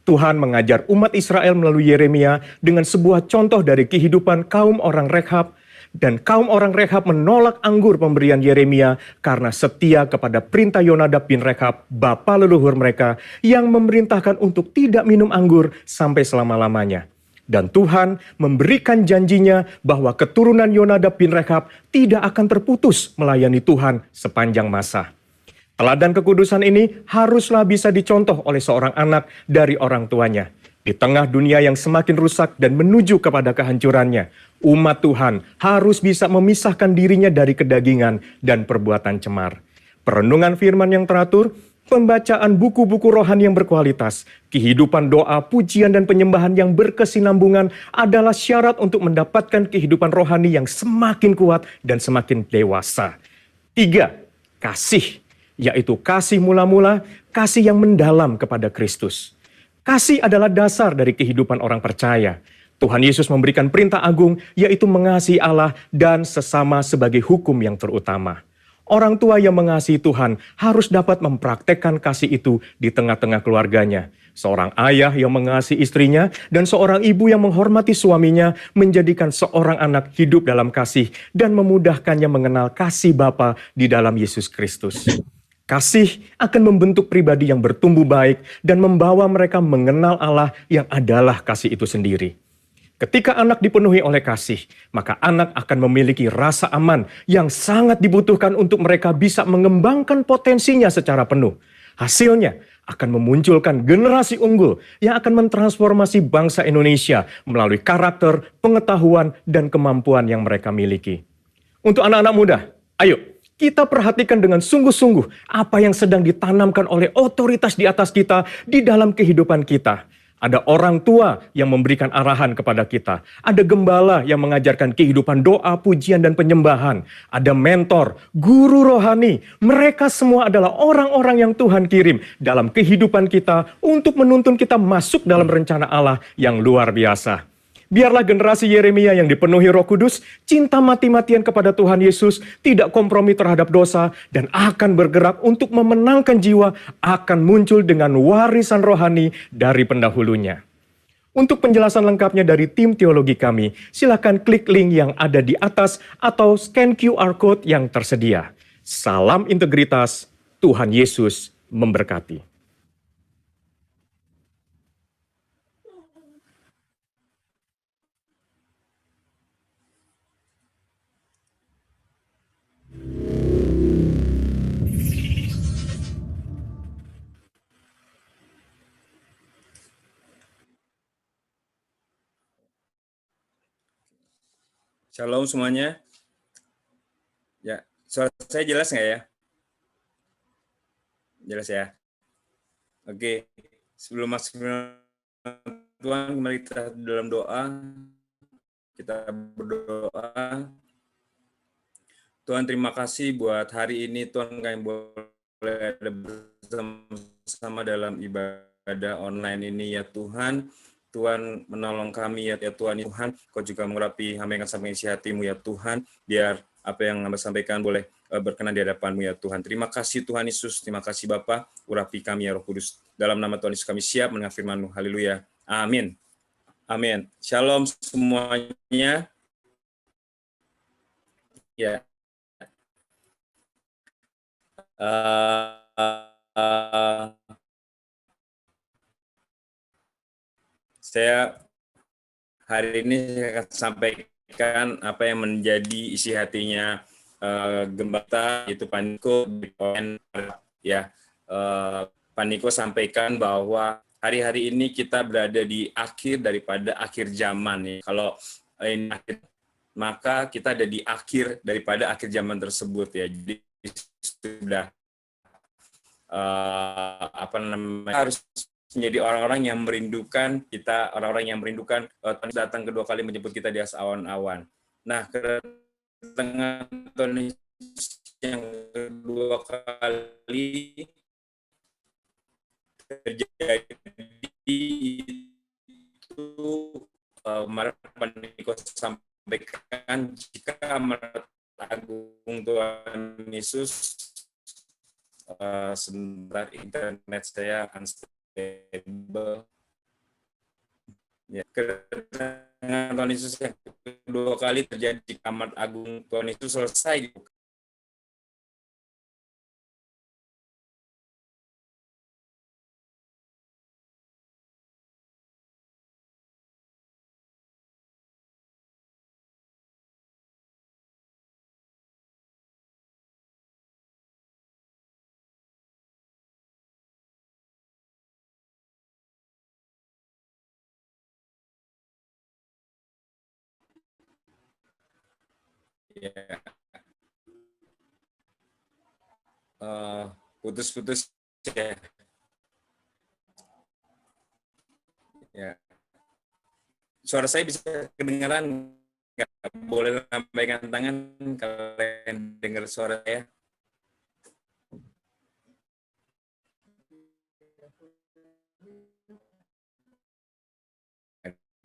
Tuhan mengajar umat Israel melalui Yeremia dengan sebuah contoh dari kehidupan kaum orang Rekhab, dan kaum orang Rekhab menolak anggur pemberian Yeremia karena setia kepada perintah Yonadab bin Rekhab, bapa leluhur mereka, yang memerintahkan untuk tidak minum anggur sampai selama-lamanya. Dan Tuhan memberikan janjinya bahwa keturunan Yonadab bin Rekhab tidak akan terputus melayani Tuhan sepanjang masa. Teladan kekudusan ini haruslah bisa dicontoh oleh seorang anak dari orang tuanya. Di tengah dunia yang semakin rusak dan menuju kepada kehancurannya, umat Tuhan harus bisa memisahkan dirinya dari kedagingan dan perbuatan cemar. Perenungan firman yang teratur, pembacaan buku-buku rohani yang berkualitas, kehidupan doa, pujian, dan penyembahan yang berkesinambungan adalah syarat untuk mendapatkan kehidupan rohani yang semakin kuat dan semakin dewasa. 3. Kasih, yaitu kasih mula-mula, kasih yang mendalam kepada Kristus. Kasih adalah dasar dari kehidupan orang percaya. Tuhan Yesus memberikan perintah agung, yaitu mengasihi Allah dan sesama sebagai hukum yang terutama. Orang tua yang mengasihi Tuhan harus dapat mempraktekkan kasih itu di tengah-tengah keluarganya. Seorang ayah yang mengasihi istrinya dan seorang ibu yang menghormati suaminya menjadikan seorang anak hidup dalam kasih dan memudahkannya mengenal kasih Bapa di dalam Yesus Kristus. Kasih akan membentuk pribadi yang bertumbuh baik dan membawa mereka mengenal Allah yang adalah kasih itu sendiri. Ketika anak dipenuhi oleh kasih, maka anak akan memiliki rasa aman yang sangat dibutuhkan untuk mereka bisa mengembangkan potensinya secara penuh. Hasilnya akan memunculkan generasi unggul yang akan mentransformasi bangsa Indonesia melalui karakter, pengetahuan, dan kemampuan yang mereka miliki. Untuk anak-anak muda, ayo kita perhatikan dengan sungguh-sungguh apa yang sedang ditanamkan oleh otoritas di atas kita di dalam kehidupan kita. Ada orang tua yang memberikan arahan kepada kita. Ada gembala yang mengajarkan kehidupan doa, pujian, dan penyembahan. Ada mentor, guru rohani. Mereka semua adalah orang-orang yang Tuhan kirim dalam kehidupan kita untuk menuntun kita masuk dalam rencana Allah yang luar biasa. Biarlah generasi Yeremia yang dipenuhi Roh Kudus, cinta mati-matian kepada Tuhan Yesus, tidak kompromi terhadap dosa, dan akan bergerak untuk memenangkan jiwa, akan muncul dengan warisan rohani dari pendahulunya. Untuk penjelasan lengkapnya dari tim teologi kami, silakan klik link yang ada di atas atau scan QR Code yang tersedia. Salam integritas, Tuhan Yesus memberkati. Shalom semuanya. Ya, suara saya jelas nggak ya? Jelas ya? Oke, sebelum masuk Tuhan, mari kita dalam doa. Kita berdoa. Tuhan, terima kasih buat hari ini. Tuhan, kami boleh ada bersama dalam ibadah online ini ya Tuhan. Tuhan menolong kami ya Tuhan. Tuhan, Kau juga mengurapi hamba yang sampai isi hatimu ya Tuhan. Biar apa yang hamba sampaikan boleh berkenan di hadapan-Mu ya Tuhan. Terima kasih Tuhan Yesus. Terima kasih Bapa. Urapi kami ya Roh Kudus. Dalam nama Tuhan Yesus kami siap mendengar firman-Mu. Haleluya. Amin. Amin. Shalom semuanya. Ya. Saya hari ini akan sampaikan apa yang menjadi isi hatinya Gembala, yaitu Pak Niko. Ya, Pak Niko sampaikan bahwa hari-hari ini kita berada di akhir daripada akhir zaman. Ya. Kalau ini akhir, maka kita ada di akhir daripada akhir zaman tersebut ya. Jadi sudah harus menjadi orang-orang yang merindukan kita, orang-orang yang merindukan Tuhan datang kedua kali menjemput kita di atas awan-awan. Nah, kedatangan Tuhan yang kedua kali terjadi itu kemarin Pak Niko sampaikan jika amanat agung Tuhan Yesus sebentar internet saya unstable. Ya, kedatangan Tuhan Yesus yang kedua kali terjadi di amanat agung Tuhan Yesus selesai. Ya. Putus-putus ya. Ya. Suara saya bisa kedengaran? Nggak boleh lambaikan tangan kalian dengar suara saya.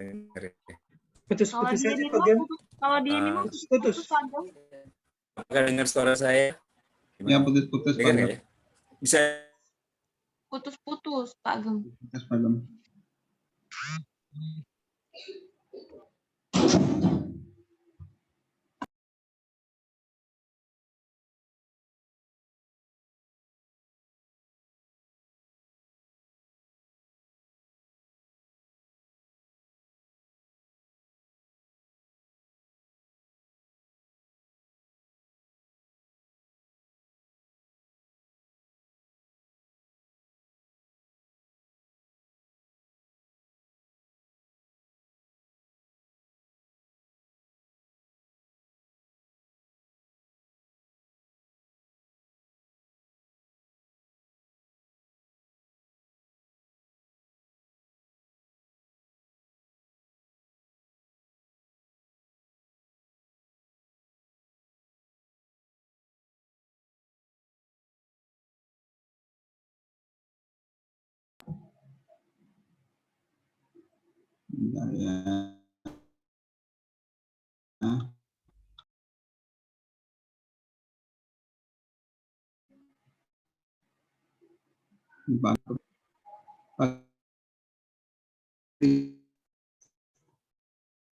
Kalau Putus-putus di aja ini Pak mah Gem. kalau di ini mah Putus-putus. Agam. Apakah dengar suara saya? Ya, putus-putus Pak Dengar Gem. nggak ya? Bisa. Putus-putus Pak Agam. Putus, Pak Gem. Bentar ya.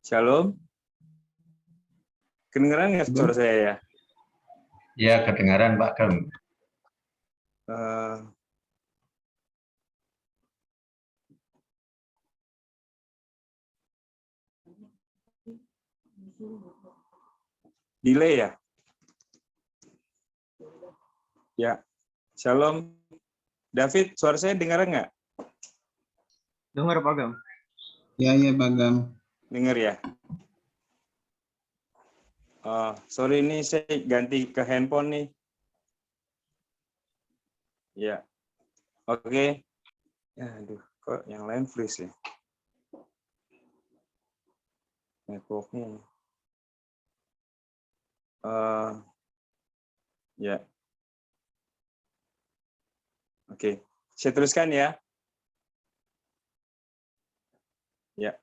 Shalom. Kedengeran nggak suara saya ya? Ya, kedengaran Pak Gem. Delay ya? Ya. Shalom. David, suara saya dengar nggak? Dengar Pak Gem. Ya, ya Pak Gem. Dengar ya? Sorry ini saya ganti ke handphone nih. Ya. Oke. Ya, aduh, kok yang lain freeze ya? Networknya. Ya. Oke. Saya teruskan ya. Ya.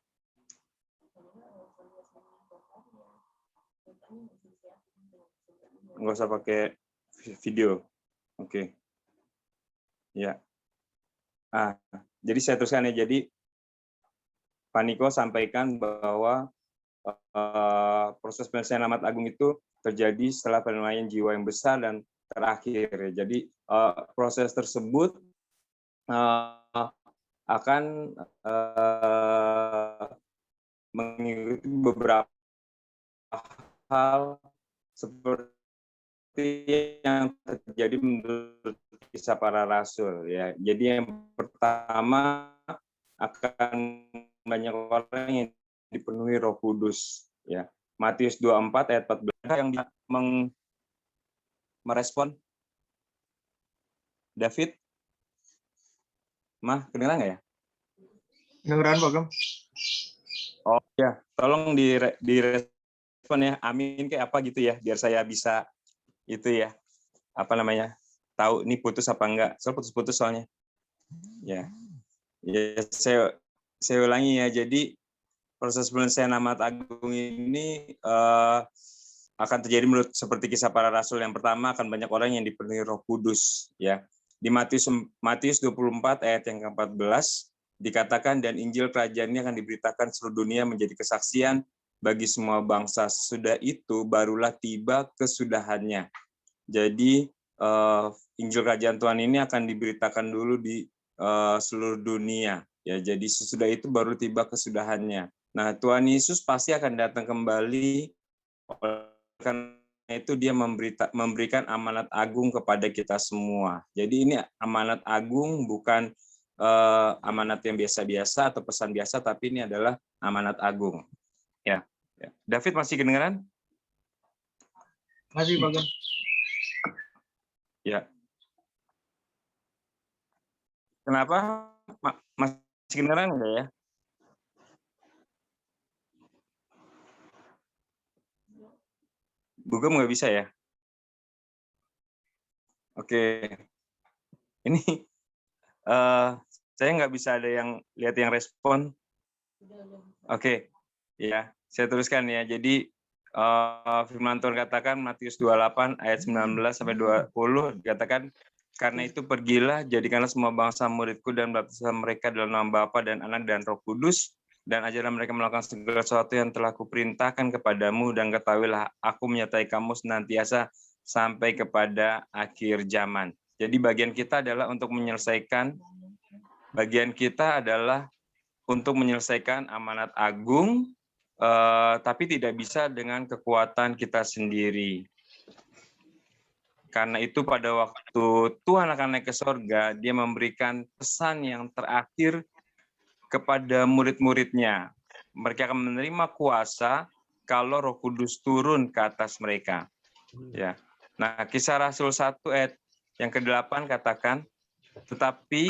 Nggak usah pakai video. Oke. Ya. Jadi saya teruskan ya. Jadi Pak Niko sampaikan bahwa proses penyelesaian amanat agung itu terjadi setelah penilaian jiwa yang besar dan terakhir. Jadi proses tersebut akan mengikuti beberapa hal seperti yang terjadi menurut kisah para rasul. Ya, jadi yang pertama akan banyak orang yang dipenuhi Roh Kudus. Ya, Matius 24 ayat 14 yang merespon. David, Mah, kedengeran nggak ya? Dengeran Pak Gem. Oh ya, tolong direspon ya. Amin kayak apa gitu ya, biar saya bisa itu ya, apa namanya, tahu ini putus apa enggak. Soal putus-putus soalnya. Ya, saya ulangi ya. Jadi proses penyelesaian amanat agung ini akan terjadi menurut seperti kisah para rasul. Yang pertama akan banyak orang yang dipenuhi Roh Kudus. Ya, di Matius 24 ayat yang ke-14. Dikatakan, dan Injil Kerajaan ini akan diberitakan seluruh dunia menjadi kesaksian bagi semua bangsa. Sesudah itu barulah tiba kesudahannya. Jadi Injil Kerajaan Tuhan ini akan diberitakan dulu di seluruh dunia. Ya, jadi sesudah itu baru tiba kesudahannya. Nah, Tuhan Yesus pasti akan datang kembali. Karena itu dia memberikan amanat agung kepada kita semua. Jadi ini amanat agung, bukan amanat yang biasa-biasa atau pesan biasa, tapi ini adalah amanat agung. Ya. David masih kedengaran? Masih Pak Gem. Ya. Kenapa? Masih kedengeran nggak ya? Google nggak bisa ya? Oke. Ini saya nggak bisa ada yang lihat yang respon. Oke, ya, saya teruskan ya. Jadi firman Tuhan katakan Matius 28 ayat 19 sampai 20 dikatakan, karena itu pergilah, jadikanlah semua bangsa muridku dan baptislah mereka dalam nama Bapa dan Anak dan Roh Kudus, dan ajarlah mereka melakukan segala sesuatu yang telah kuperintahkan kepadamu, dan ketahuilah aku menyertai kamu senantiasa sampai kepada akhir zaman. Jadi bagian kita adalah untuk menyelesaikan amanat agung, tapi tidak bisa dengan kekuatan kita sendiri. Karena itu pada waktu Tuhan akan naik ke sorga, dia memberikan pesan yang terakhir kepada murid-muridnya. Mereka akan menerima kuasa kalau Roh Kudus turun ke atas mereka. Ya. Nah, Kisah Rasul 1 ayat yang ke-8 katakan, tetapi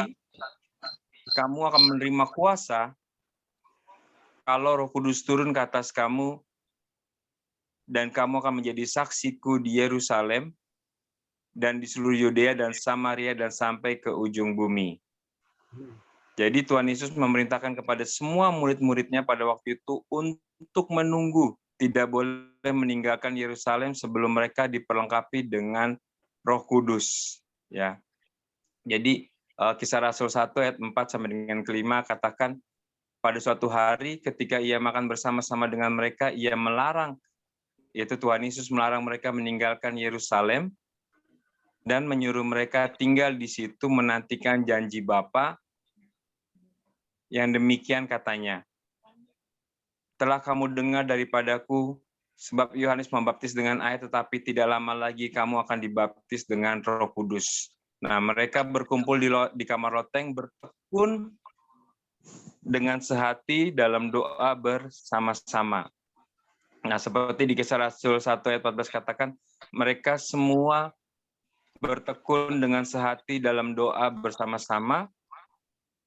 kamu akan menerima kuasa kalau Roh Kudus turun ke atas kamu, dan kamu akan menjadi saksiku di Yerusalem, dan di seluruh Yudea dan Samaria, dan sampai ke ujung bumi. Jadi Tuhan Yesus memerintahkan kepada semua murid-muridnya pada waktu itu untuk menunggu, tidak boleh meninggalkan Yerusalem sebelum mereka diperlengkapi dengan Roh Kudus. Ya. Jadi Kisah Rasul 1 ayat 4 sampai dengan ke-5 katakan, pada suatu hari ketika ia makan bersama-sama dengan mereka, ia melarang, yaitu Tuhan Yesus melarang mereka meninggalkan Yerusalem dan menyuruh mereka tinggal di situ menantikan janji Bapa. Yang demikian katanya, telah kamu dengar daripadaku, sebab Yohanes membaptis dengan air, tetapi tidak lama lagi kamu akan dibaptis dengan Roh Kudus. Nah, mereka berkumpul di kamar loteng, bertekun dengan sehati dalam doa bersama-sama. Nah, seperti di Kisah Rasul 1 ayat 14 katakan, mereka semua bertekun dengan sehati dalam doa bersama-sama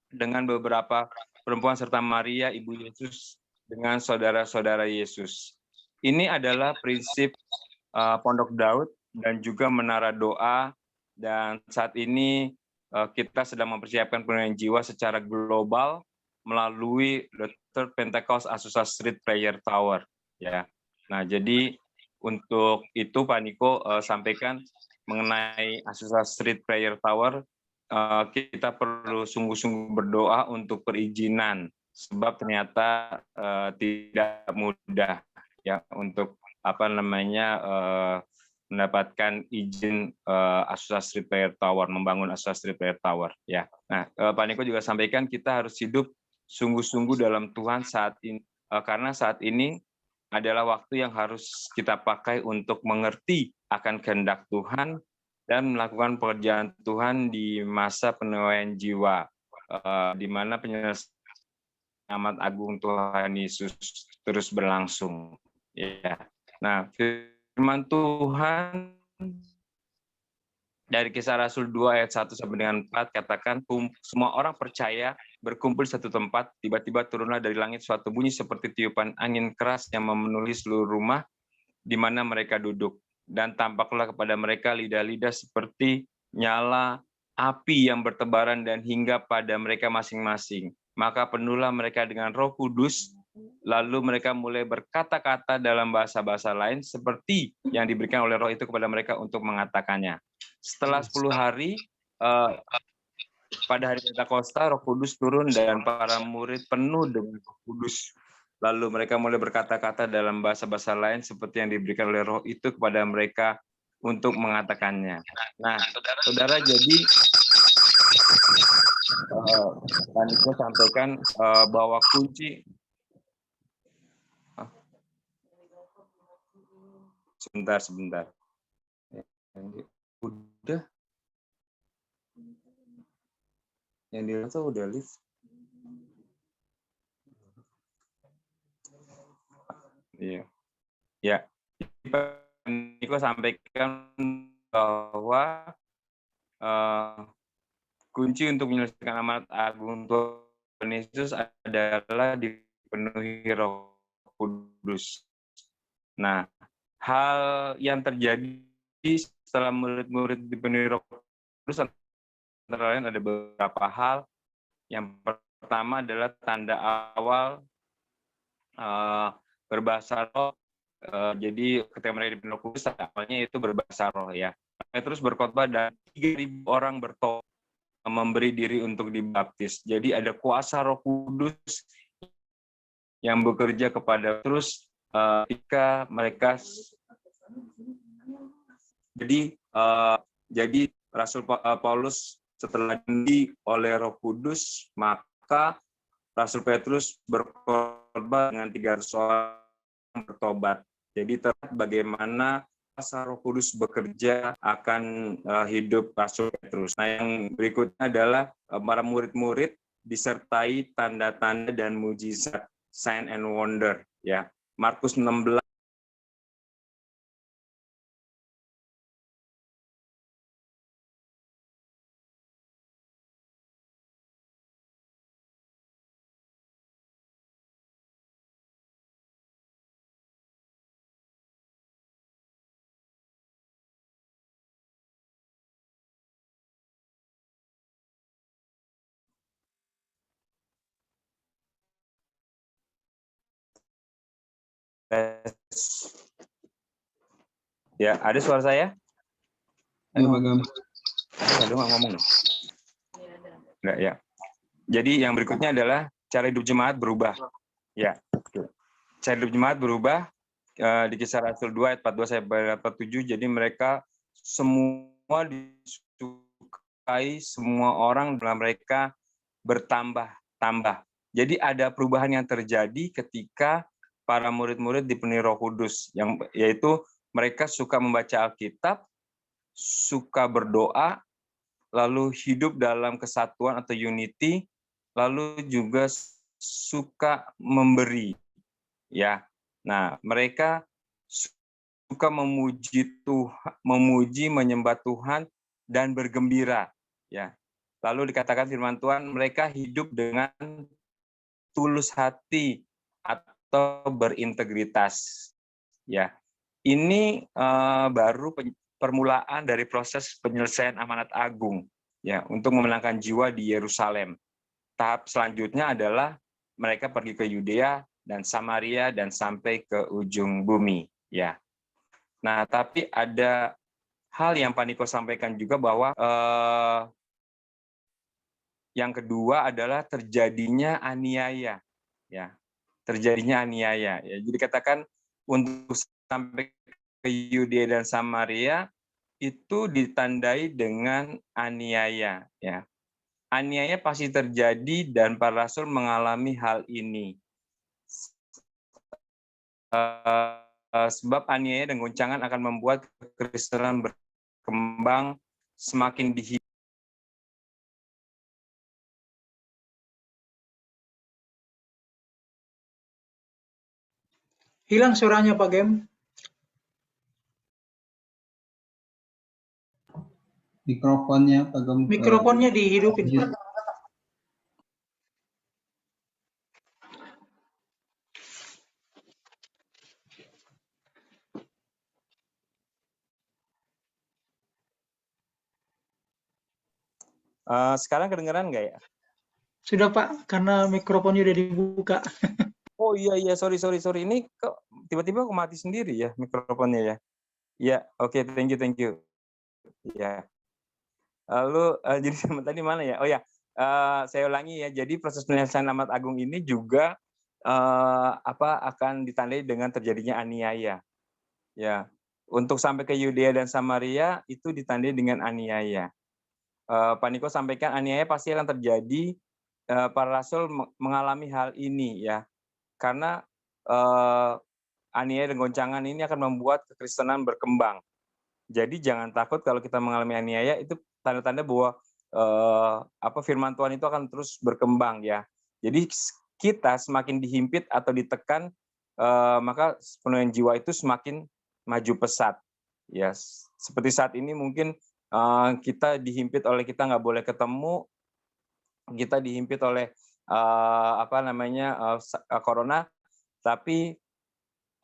dengan beberapa perempuan serta Maria, ibu Yesus, dengan saudara-saudara Yesus. Ini adalah prinsip Pondok Daud dan juga Menara Doa, dan saat ini kita sedang mempersiapkan penuaian jiwa secara global melalui The Third Pentecost Azusa Street Prayer Tower. Ya, nah jadi untuk itu Pak Niko sampaikan mengenai Azusa Street Prayer Tower, kita perlu sungguh-sungguh berdoa untuk perizinan, sebab ternyata tidak mudah ya untuk mendapatkan izin Azusa Street Prayer Tower, membangun Azusa Street Prayer Tower ya. Nah, Pak Niko juga sampaikan kita harus hidup sungguh-sungguh dalam Tuhan saat ini, karena saat ini adalah waktu yang harus kita pakai untuk mengerti akan kehendak Tuhan dan melakukan pekerjaan Tuhan di masa penuaian jiwa, di mana penyelesaian amat agung Tuhan Yesus terus berlangsung. Ya. Nah, firman Tuhan dari Kisah Rasul 2 ayat 1 sampai dengan 4 katakan, semua orang percaya berkumpul di satu tempat, tiba-tiba turunlah dari langit suatu bunyi seperti tiupan angin keras yang memenuhi seluruh rumah di mana mereka duduk. Dan tampaklah kepada mereka lidah-lidah seperti nyala api yang bertebaran dan hingga pada mereka masing-masing. Maka penuhlah mereka dengan Roh Kudus, lalu mereka mulai berkata-kata dalam bahasa-bahasa lain seperti yang diberikan oleh Roh itu kepada mereka untuk mengatakannya. Setelah 10 hari, pada hari Pentakosta, Roh Kudus turun dan para murid penuh dengan Roh Kudus. Lalu mereka mulai berkata-kata dalam bahasa-bahasa lain seperti yang diberikan oleh Roh itu kepada mereka untuk mengatakannya. Nah, saudara, jadi Pak Niko sampaikan bahwa kunci sebentar. Udah. Yang di atas udah lift. Iya. Ya. Pak Niko sampaikan bahwa kunci untuk menyelesaikan amanat agung Tuhan Yesus adalah dipenuhi Roh Kudus. Nah, hal yang terjadi setelah murid-murid dipenuhi Roh Kudus antara lain ada beberapa hal. Yang pertama adalah tanda awal berbahasa roh. Jadi ketika mereka dipenuhi Roh Kudus, awalnya itu berbahasa roh ya. Terus berkhotbah dan 3.000 orang bertobat, memberi diri untuk dibaptis. Jadi ada kuasa Roh Kudus yang bekerja kepada terus ketika mereka jadi Rasul Paulus setelah dipenuhi oleh Roh Kudus, maka Rasul Petrus berkhotbah dengan 300 orang bertobat. Jadi terlihat bagaimana kuasa Roh Kudus bekerja akan hidup Rasul Petrus. Nah, yang berikutnya adalah para murid-murid disertai tanda-tanda dan mujizat, sign and wonder ya. Markus 16 ya, ada suara saya? Ya, Pak Gam. Aduh, nggak ngomong. Enggak, ya. Jadi yang berikutnya adalah cara hidup jemaat berubah. Ya. Cara hidup jemaat berubah di Kisah Rasul 2 ayat 42 sampai 47. Jadi mereka semua disukai, semua orang dalam mereka bertambah-tambah. Jadi ada perubahan yang terjadi ketika para murid-murid dipenuhi Roh Kudus, yaitu mereka suka membaca Alkitab, suka berdoa, lalu hidup dalam kesatuan atau unity, lalu juga suka memberi. Ya, nah mereka suka memuji, menyembah Tuhan dan bergembira. Ya, lalu dikatakan firman Tuhan, mereka hidup dengan tulus hati atau berintegritas. Ya, ini baru permulaan dari proses penyelesaian amanat agung ya untuk memenangkan jiwa di Yerusalem. Tahap selanjutnya adalah mereka pergi ke Yudea dan Samaria dan sampai ke ujung bumi ya. Nah, tapi ada hal yang Pak Niko sampaikan juga bahwa yang kedua adalah terjadinya aniaya ya. Terjadinya aniaya ya. Jadi katakan untuk sampai ke Yudea dan Samaria itu ditandai dengan aniaya ya. Aniaya pasti terjadi dan para rasul mengalami hal ini. Sebab aniaya dan goncangan akan membuat kekristenan berkembang semakin dihidup. Hilang suaranya Pak Gem. Mikrofonnya Pak Gam. Mikrofonnya dihidupin. Sekarang kedengeran nggak ya? Sudah Pak, karena mikrofonnya udah dibuka. Oh iya, sorry. Ini kok tiba-tiba aku mati sendiri ya mikrofonnya ya. Ya, oke, thank you. Ya. Lalu jadi tadi mana ya? Oh ya, saya ulangi ya. Jadi proses penyelesaian amanat agung ini juga akan ditandai dengan terjadinya aniaya. Ya, untuk sampai ke Yudea dan Samaria itu ditandai dengan aniaya. Pak Niko sampaikan aniaya pasti akan terjadi. Para rasul mengalami hal ini ya, karena aniaya dan goncangan ini akan membuat kekristenan berkembang. Jadi jangan takut kalau kita mengalami aniaya, itu tanda-tanda bahwa firman Tuhan itu akan terus berkembang ya. Jadi kita semakin dihimpit atau ditekan, maka penuaian jiwa itu semakin maju pesat. Ya, seperti saat ini mungkin kita dihimpit oleh kita nggak boleh ketemu, kita dihimpit oleh corona, tapi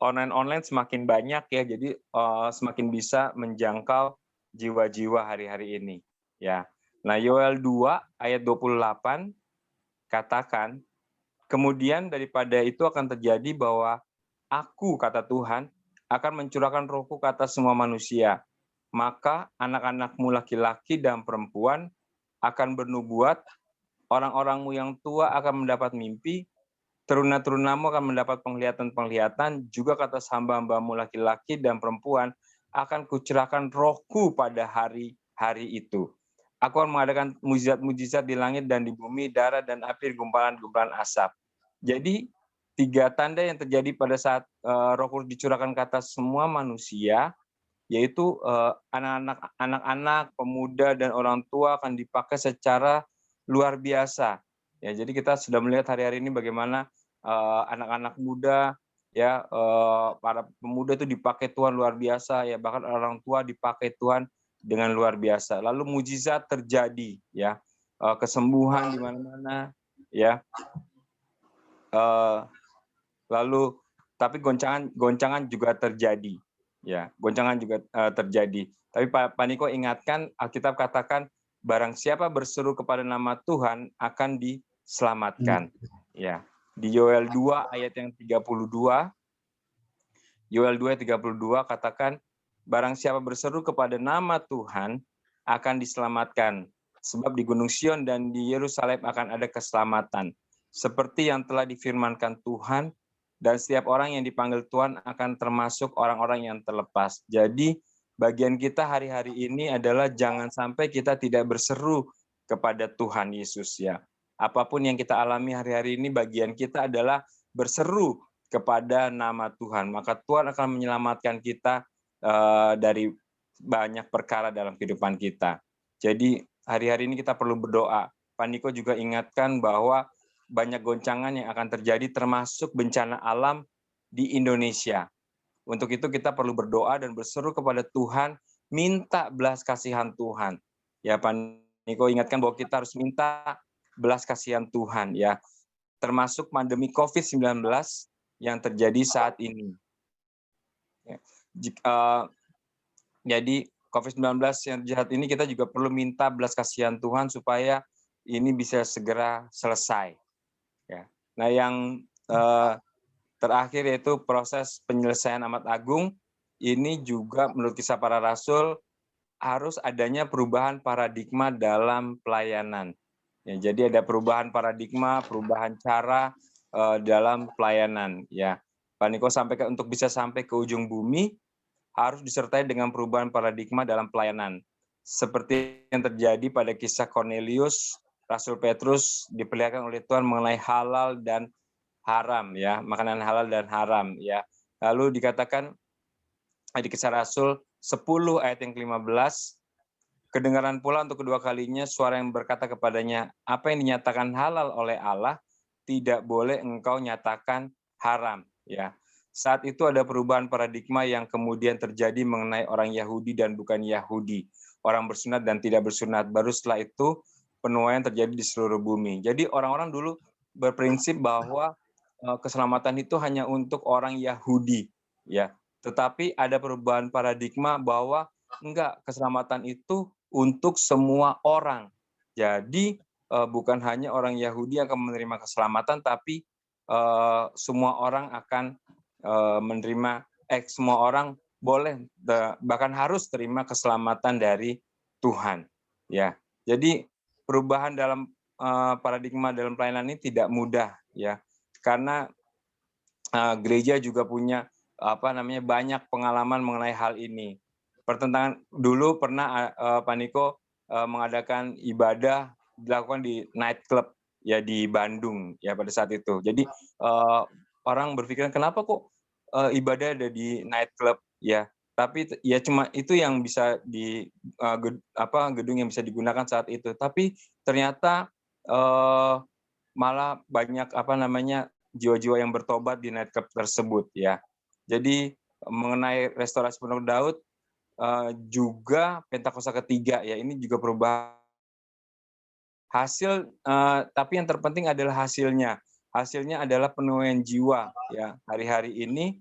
online semakin banyak ya, jadi semakin bisa menjangkau jiwa-jiwa hari-hari ini ya. Nah, Yoel 2 ayat 28 katakan, kemudian daripada itu akan terjadi bahwa aku, kata Tuhan, akan mencurahkan rohku ke atas semua manusia. Maka anak-anakmu laki-laki dan perempuan akan bernubuat, orang-orangmu yang tua akan mendapat mimpi, teruna-terunamu akan mendapat penglihatan-penglihatan, juga kata hamba-hambamu laki-laki dan perempuan akan kucurahkan rohku pada hari-hari itu. Aku akan mengadakan mujizat-mujizat di langit dan di bumi, darat dan api, gumpalan-gumpalan asap. Jadi 3 tanda yang terjadi pada saat Roh Kudus dicurahkan ke atas semua manusia, yaitu anak-anak, pemuda dan orang tua akan dipakai secara luar biasa. Ya, jadi kita sudah melihat hari-hari ini bagaimana anak-anak muda, ya, para pemuda itu dipakai Tuhan luar biasa, ya, bahkan orang tua dipakai Tuhan dengan luar biasa. Lalu mujizat terjadi, ya, kesembuhan di mana-mana, ya. Lalu tapi goncangan juga terjadi, ya, goncangan juga terjadi. Tapi Pak Niko ingatkan, Alkitab katakan barang siapa berseru kepada nama Tuhan akan diselamatkan, ya. Di Yoel 2 ayat yang 32, Yoel 2 ayat 32 katakan, barang siapa berseru kepada nama Tuhan akan diselamatkan, sebab di Gunung Sion dan di Yerusalem akan ada keselamatan, seperti yang telah difirmankan Tuhan, dan setiap orang yang dipanggil Tuhan akan termasuk orang-orang yang terlepas. Jadi bagian kita hari-hari ini adalah jangan sampai kita tidak berseru kepada Tuhan Yesus, ya. Apapun yang kita alami hari-hari ini, bagian kita adalah berseru kepada nama Tuhan. Maka Tuhan akan menyelamatkan kita dari banyak perkara dalam kehidupan kita. Jadi hari-hari ini kita perlu berdoa. Pak Niko juga ingatkan bahwa banyak goncangan yang akan terjadi termasuk bencana alam di Indonesia. Untuk itu kita perlu berdoa dan berseru kepada Tuhan, minta belas kasihan Tuhan. Ya, Pak Niko ingatkan bahwa kita harus minta belas kasihan Tuhan, ya. Termasuk pandemi COVID-19 yang terjadi saat ini. Jadi COVID-19 yang jahat ini kita juga perlu minta belas kasihan Tuhan supaya ini bisa segera selesai. Ya. Nah, yang terakhir yaitu proses penyelesaian amat agung, ini juga menurut Kisah Para Rasul harus adanya perubahan paradigma dalam pelayanan. Ya, jadi ada perubahan paradigma, perubahan cara dalam pelayanan. Ya, Pak Niko sampaikan untuk bisa sampai ke ujung bumi harus disertai dengan perubahan paradigma dalam pelayanan. Seperti yang terjadi pada kisah Cornelius, Rasul Petrus diperlihatkan oleh Tuhan mengenai halal dan haram, ya, makanan halal dan haram, ya. Lalu dikatakan di Kisah Rasul 10 ayat yang ke-15, kedengaran pula untuk kedua kalinya suara yang berkata kepadanya, apa yang dinyatakan halal oleh Allah tidak boleh engkau nyatakan haram, ya. Saat itu ada perubahan paradigma yang kemudian terjadi mengenai orang Yahudi dan bukan Yahudi, orang bersunat dan tidak bersunat. Baru setelah itu penuaian terjadi di seluruh bumi. Jadi orang-orang dulu berprinsip bahwa keselamatan itu hanya untuk orang Yahudi, ya. Tetapi ada perubahan paradigma bahwa enggak, keselamatan itu untuk semua orang. Jadi bukan hanya orang Yahudi yang akan menerima keselamatan, tapi semua orang akan menerima, semua orang boleh bahkan harus terima keselamatan dari Tuhan, ya. Jadi perubahan dalam paradigma dalam pelayanan ini tidak mudah, ya, karena gereja juga punya banyak pengalaman mengenai hal ini. Pertentangan dulu pernah Pak Niko mengadakan ibadah dilakukan di night club, ya, di Bandung, ya, pada saat itu. Jadi orang berpikir kenapa kok ibadah ada di night club, ya. Tapi ya cuma itu yang bisa di gedung yang bisa digunakan saat itu. Tapi ternyata malah banyak jiwa-jiwa yang bertobat di night club tersebut, ya. Jadi mengenai restorasi Pondok Daud, juga Pentakosta ketiga ya, ini juga perubahan hasil, tapi yang terpenting adalah hasilnya. Hasilnya adalah penuaian jiwa ya. Hari-hari ini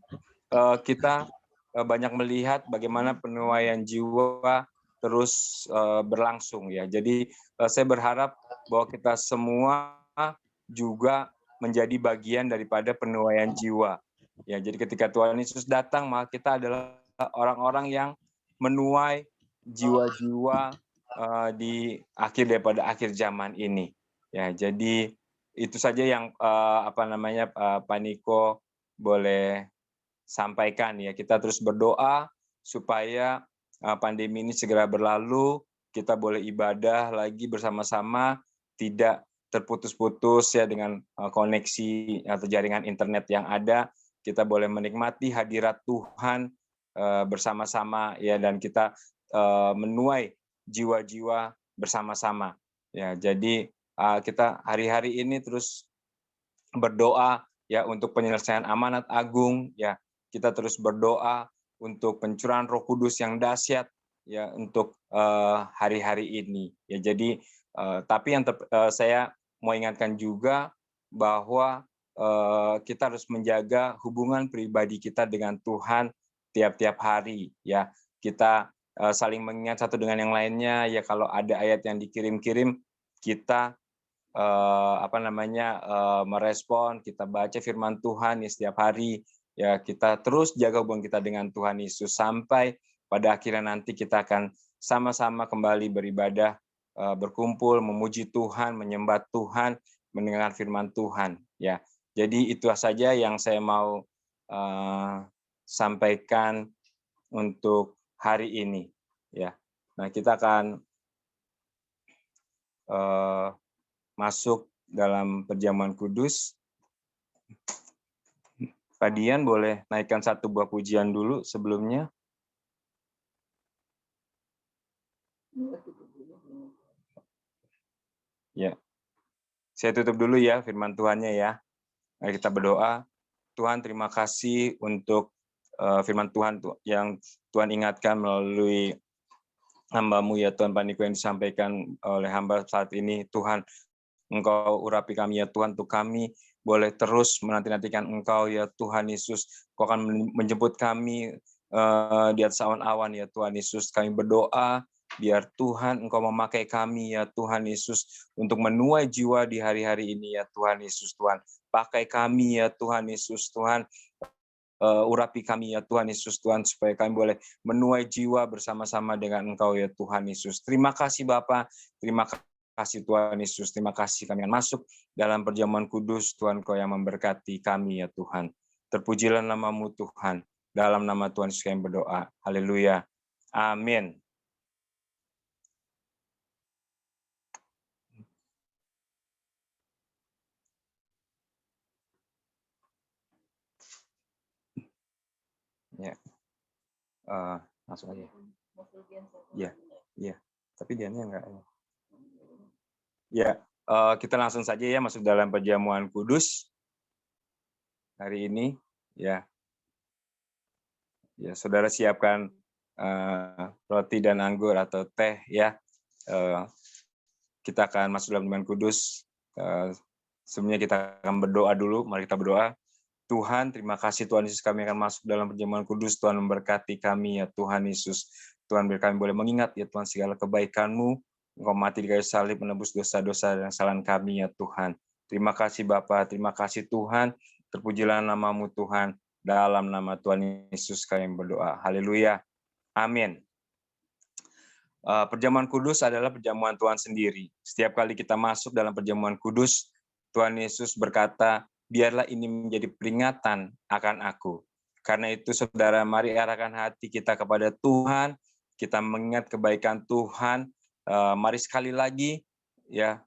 kita banyak melihat bagaimana penuaian jiwa terus berlangsung ya. Jadi saya berharap bahwa kita semua juga menjadi bagian daripada penuaian jiwa. Ya, jadi ketika Tuhan Yesus datang, maka kita adalah orang-orang yang menuai jiwa-jiwa di daripada akhir zaman ini. Ya, jadi itu saja yang Pak Niko boleh sampaikan ya. Kita terus berdoa supaya pandemi ini segera berlalu, kita boleh ibadah lagi bersama-sama, tidak terputus-putus ya dengan koneksi atau jaringan internet yang ada. Kita boleh menikmati hadirat Tuhan bersama-sama ya, dan kita menuai jiwa-jiwa bersama-sama ya. Jadi kita hari-hari ini terus berdoa ya untuk penyelesaian amanat agung ya. Kita terus berdoa untuk pencurahan Roh Kudus yang dahsyat ya untuk hari-hari ini ya. Jadi tapi yang saya mau ingatkan juga bahwa kita harus menjaga hubungan pribadi kita dengan Tuhan tiap-tiap hari ya. Kita saling mengingat satu dengan yang lainnya ya. Kalau ada ayat yang dikirim-kirim, kita merespon, kita baca firman Tuhan ya setiap hari ya. Kita terus jaga hubungan kita dengan Tuhan Yesus sampai pada akhirnya nanti kita akan sama-sama kembali beribadah, berkumpul, memuji Tuhan, menyembah Tuhan, mendengar firman Tuhan ya. Jadi itu saja yang saya mau sampaikan untuk hari ini ya. Nah, kita akan masuk dalam perjamuan kudus. Pak Dian boleh naikkan satu buah pujian dulu sebelumnya. Ya, saya tutup dulu ya firman Tuhannya ya. Mari kita berdoa. Tuhan, terima kasih untuk firman Tuhan yang Tuhan ingatkan melalui hamba-Mu ya Tuhan, Pak Niko, yang disampaikan oleh hamba saat ini. Tuhan, Engkau urapi kami ya Tuhan, untuk kami boleh terus menanti-nantikan Engkau ya Tuhan Yesus. Engkau akan menjemput kami di atas awan-awan ya Tuhan Yesus. Kami berdoa biar Tuhan Engkau memakai kami ya Tuhan Yesus untuk menuai jiwa di hari-hari ini ya Tuhan Yesus. Tuhan, pakai kami ya Tuhan Yesus. Tuhan, urapi kami ya Tuhan Yesus, Tuhan, supaya kami boleh menuai jiwa bersama-sama dengan Engkau ya Tuhan Yesus. Terima kasih Bapa, terima kasih Tuhan Yesus, terima kasih kami akan masuk dalam perjamuan kudus. Tuhan, Kau yang memberkati kami ya Tuhan. Terpujilah nama-Mu Tuhan, dalam nama Tuhan Yesus kami berdoa. Haleluya. Amin. Ya, langsung aja. Ya, tapi dianya enggak. Ya, kita langsung saja ya masuk dalam perjamuan kudus hari ini. Ya, saudara siapkan roti dan anggur atau teh ya. Kita akan masuk dalam perjamuan kudus. Sebelumnya kita akan berdoa dulu. Mari kita berdoa. Tuhan, terima kasih Tuhan Yesus, kami akan masuk dalam perjamuan kudus. Tuhan memberkati kami ya Tuhan Yesus. Tuhan, biar kami boleh mengingat ya Tuhan segala kebaikan-Mu. Engkau mati di kayu salib menebus dosa-dosa dan kesalahan kami ya Tuhan. Terima kasih Bapa, terima kasih Tuhan. Terpujilah nama-Mu Tuhan. Dalam nama Tuhan Yesus kami berdoa. Haleluya. Amin. Perjamuan kudus adalah perjamuan Tuhan sendiri. Setiap kali kita masuk dalam perjamuan kudus, Tuhan Yesus berkata, biarlah ini menjadi peringatan akan aku. Karena itu saudara, mari arahkan hati kita kepada Tuhan, kita mengingat kebaikan Tuhan. Mari sekali lagi ya,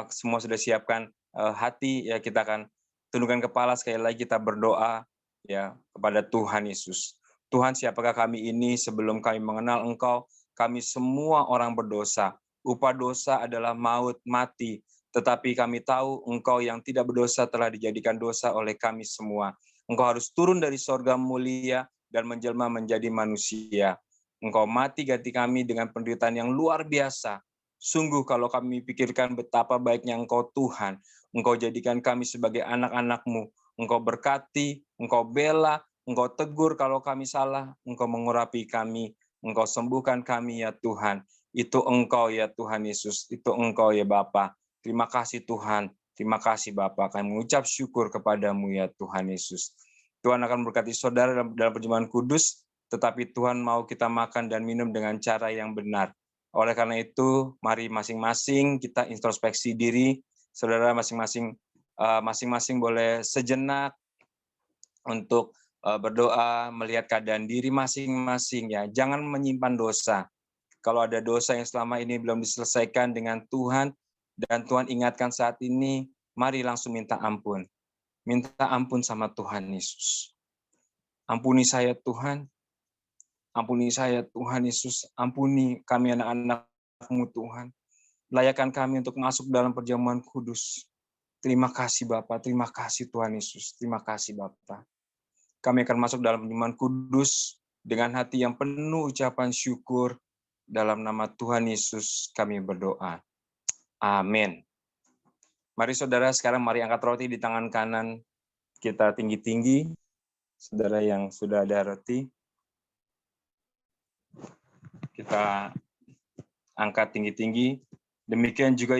semua sudah siapkan hati ya, kita akan tundukkan kepala, sekali lagi kita berdoa ya kepada Tuhan Yesus. Tuhan, siapakah kami ini sebelum kami mengenal Engkau? Kami semua orang berdosa. Upah dosa adalah maut, mati. Tetapi kami tahu Engkau yang tidak berdosa telah dijadikan dosa oleh kami semua. Engkau harus turun dari sorga mulia dan menjelma menjadi manusia. Engkau mati ganti kami dengan penderitaan yang luar biasa. Sungguh kalau kami pikirkan betapa baiknya Engkau Tuhan, Engkau jadikan kami sebagai anak-anak-Mu, Engkau berkati, Engkau bela, Engkau tegur kalau kami salah, Engkau mengurapi kami, Engkau sembuhkan kami ya Tuhan. Itu Engkau ya Tuhan Yesus, itu Engkau ya Bapa. Terima kasih Tuhan, terima kasih Bapa. Kami mengucap syukur kepadamu ya Tuhan Yesus. Tuhan akan berkati saudara dalam perjamuan kudus, tetapi Tuhan mau kita makan dan minum dengan cara yang benar. Oleh karena itu, mari masing-masing kita introspeksi diri, saudara masing-masing boleh sejenak untuk berdoa, melihat keadaan diri masing-masing ya. Jangan menyimpan dosa. Kalau ada dosa yang selama ini belum diselesaikan dengan Tuhan, dan Tuhan ingatkan saat ini, mari langsung minta ampun. Minta ampun sama Tuhan Yesus. Ampuni saya Tuhan. Ampuni saya Tuhan Yesus, ampuni kami anak-anak-Mu Tuhan. Layakkan kami untuk masuk dalam perjamuan kudus. Terima kasih Bapa, terima kasih Tuhan Yesus, terima kasih Bapa. Kami akan masuk dalam perjamuan kudus dengan hati yang penuh ucapan syukur. Dalam nama Tuhan Yesus kami berdoa. Amin. Mari saudara sekarang mari angkat roti di tangan kanan kita tinggi-tinggi. Saudara yang sudah ada roti, kita angkat tinggi-tinggi. Demikian juga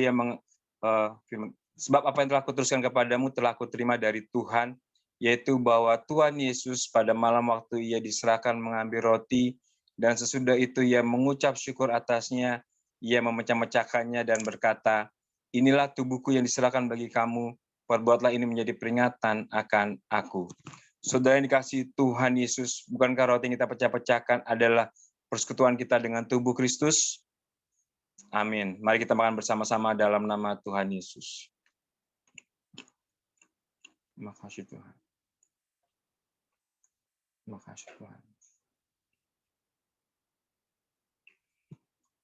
sebab apa yang telah kuteruskan kepadamu telah kuterima dari Tuhan, yaitu bahwa Tuhan Yesus pada malam waktu ia diserahkan mengambil roti, dan sesudah itu ia mengucap syukur atasnya, ia memecah-mecahkannya dan berkata, inilah tubuhku yang diserahkan bagi kamu, perbuatlah ini menjadi peringatan akan aku. Saudara yang dikasihi Tuhan Yesus, bukankah roti yang kita pecah-pecahkan adalah persekutuan kita dengan tubuh Kristus? Amin. Mari kita makan bersama-sama dalam nama Tuhan Yesus. Terima kasih Tuhan. Terima kasih Tuhan.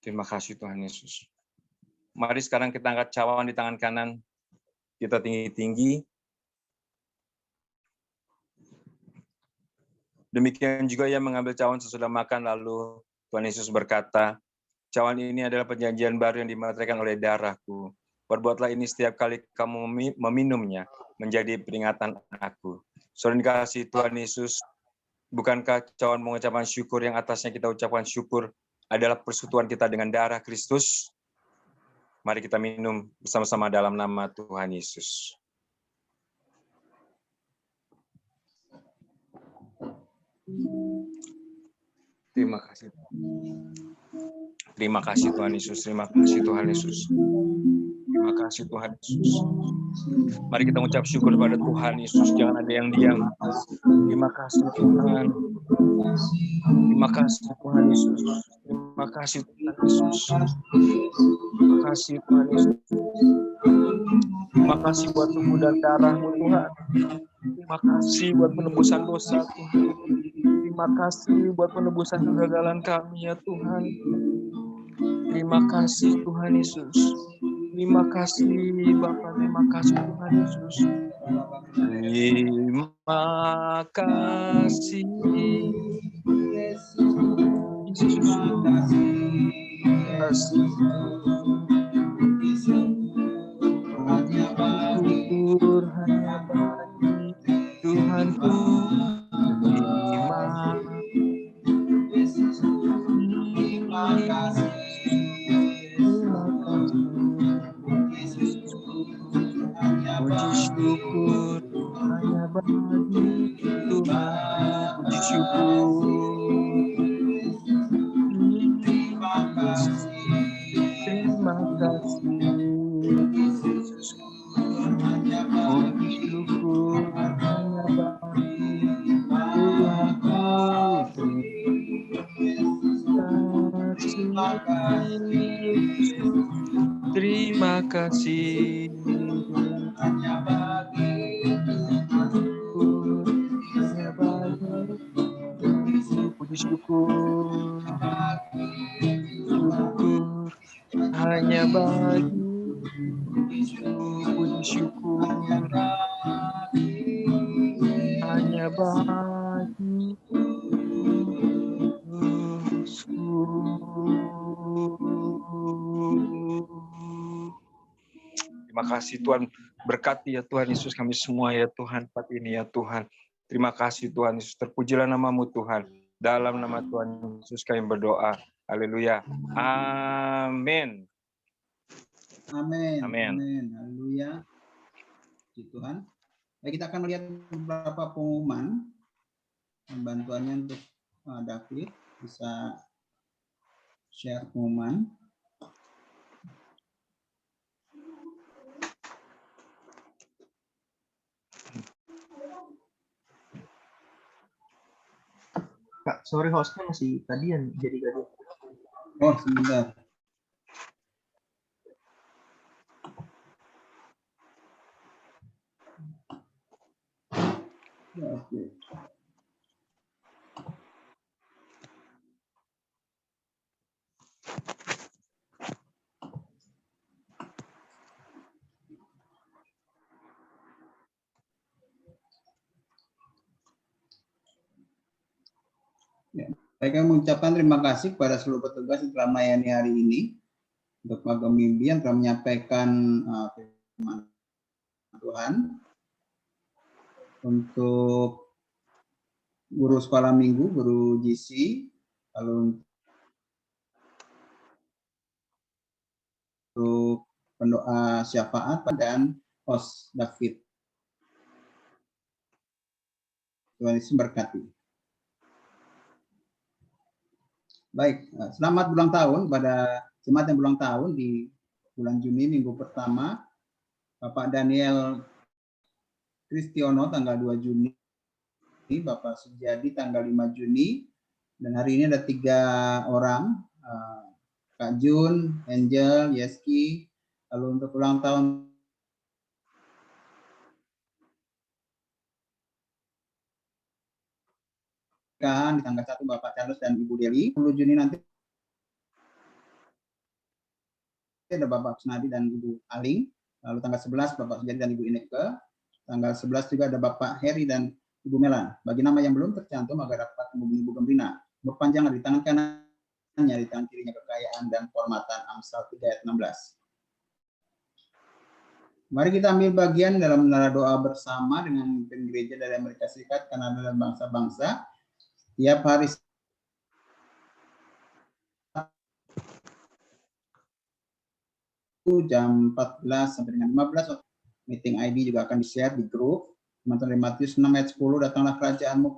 Terima kasih Tuhan Yesus. Mari sekarang kita angkat cawan di tangan kanan. Kita tinggi-tinggi. Demikian juga ia mengambil cawan sesudah makan, lalu Tuhan Yesus berkata, cawan ini adalah perjanjian baru yang dimeteraikan oleh darahku. Perbuatlah ini setiap kali kamu meminumnya, menjadi peringatan aku. Saudara dikasihi Tuhan Yesus, bukankah cawan mengucapkan syukur yang atasnya kita ucapkan syukur adalah persekutuan kita dengan darah Kristus? Mari kita minum bersama-sama dalam nama Tuhan Yesus. Terima kasih. Terima kasih Tuhan Yesus. Terima kasih Tuhan Yesus. Terima kasih Tuhan Yesus. Mari kita mengucap syukur kepada Tuhan Yesus. Jangan ada yang diam. Terima kasih Tuhan. Terima kasih Tuhan Yesus. Terima kasih Tuhan Yesus. Terima kasih Tuhan Yesus. Terima kasih buat tubuh dan darah-Mu Tuhan. Terima kasih buat penebusan dosa Tuhan. Terima kasih buat penebusan kegagalan kami ya Tuhan. Terima kasih Tuhan Yesus. Terima kasih Bapa, terima kasih Tuhan Yesus. Terima kasih Yesus. Syukur hanya bagi Tuhanku. Puji syukur hanya bagi Tuhan. Puji syukur. Terima kasih. Terima kasih. Puji syukur hanya bagi Tuhan. Terima kasih. Hanya bagi puji syukur. Syukur hanya bagi puji syukur hanya bagi Terima kasih Tuhan, berkati ya Tuhan Yesus kami semua ya Tuhan, saat ini ya Tuhan. Terima kasih Tuhan Yesus, terpujilah nama-Mu Tuhan. Dalam nama Tuhan Yesus kami berdoa. Haleluya. Amin. Amin. Amin. Amin. Haleluya. Puji Tuhan. Baik, kita akan melihat beberapa pengumuman. Bantuannya untuk David bisa share pengumuman. Kak, sorry hostnya masih tadian jadi gaduh. Oh, sebentar. Ya, oke. Ya, saya mengucapkan terima kasih kepada seluruh petugas yang telah melayani hari ini, untuk Pak Gemimbi yang telah menyampaikan firman Tuhan, untuk guru sekolah minggu, guru GC, lalu untuk pendoa syafaat dan host David. Tuhan Yesus memberkati. Baik, selamat ulang tahun pada jemaat yang ulang tahun di bulan Juni, minggu pertama. Bapak Daniel Kristiono tanggal 2 Juni, Bapak Sujadi tanggal 5 Juni, dan hari ini ada 3 orang, Kak Jun, Angel, Yeski. Lalu untuk ulang tahun di tanggal 1 Bapak Charles dan Ibu Deli. 10 Juni nanti ada Bapak Sunadi dan Ibu Aling. Lalu tanggal 11 Bapak Sujadi dan Ibu Ineke. Tanggal 11 juga ada Bapak Heri dan Ibu Melan. Bagi nama yang belum tercantum agar dapat menghubungi Ibu Gemrina, berpanjangan di tangan kanannya, di tangan kirinya kekayaan dan kehormatan. Amsal 3 ayat 16. Mari kita ambil bagian dalam menara doa bersama dengan pemimpin gereja dari Amerika Serikat, Kanada, dan bangsa-bangsa. Tiap hari jam 14 sampai dengan 15, meeting ID juga akan di-share di grup. Teman-teman, Matius 6 ayat 10, datanglah kerajaanmu,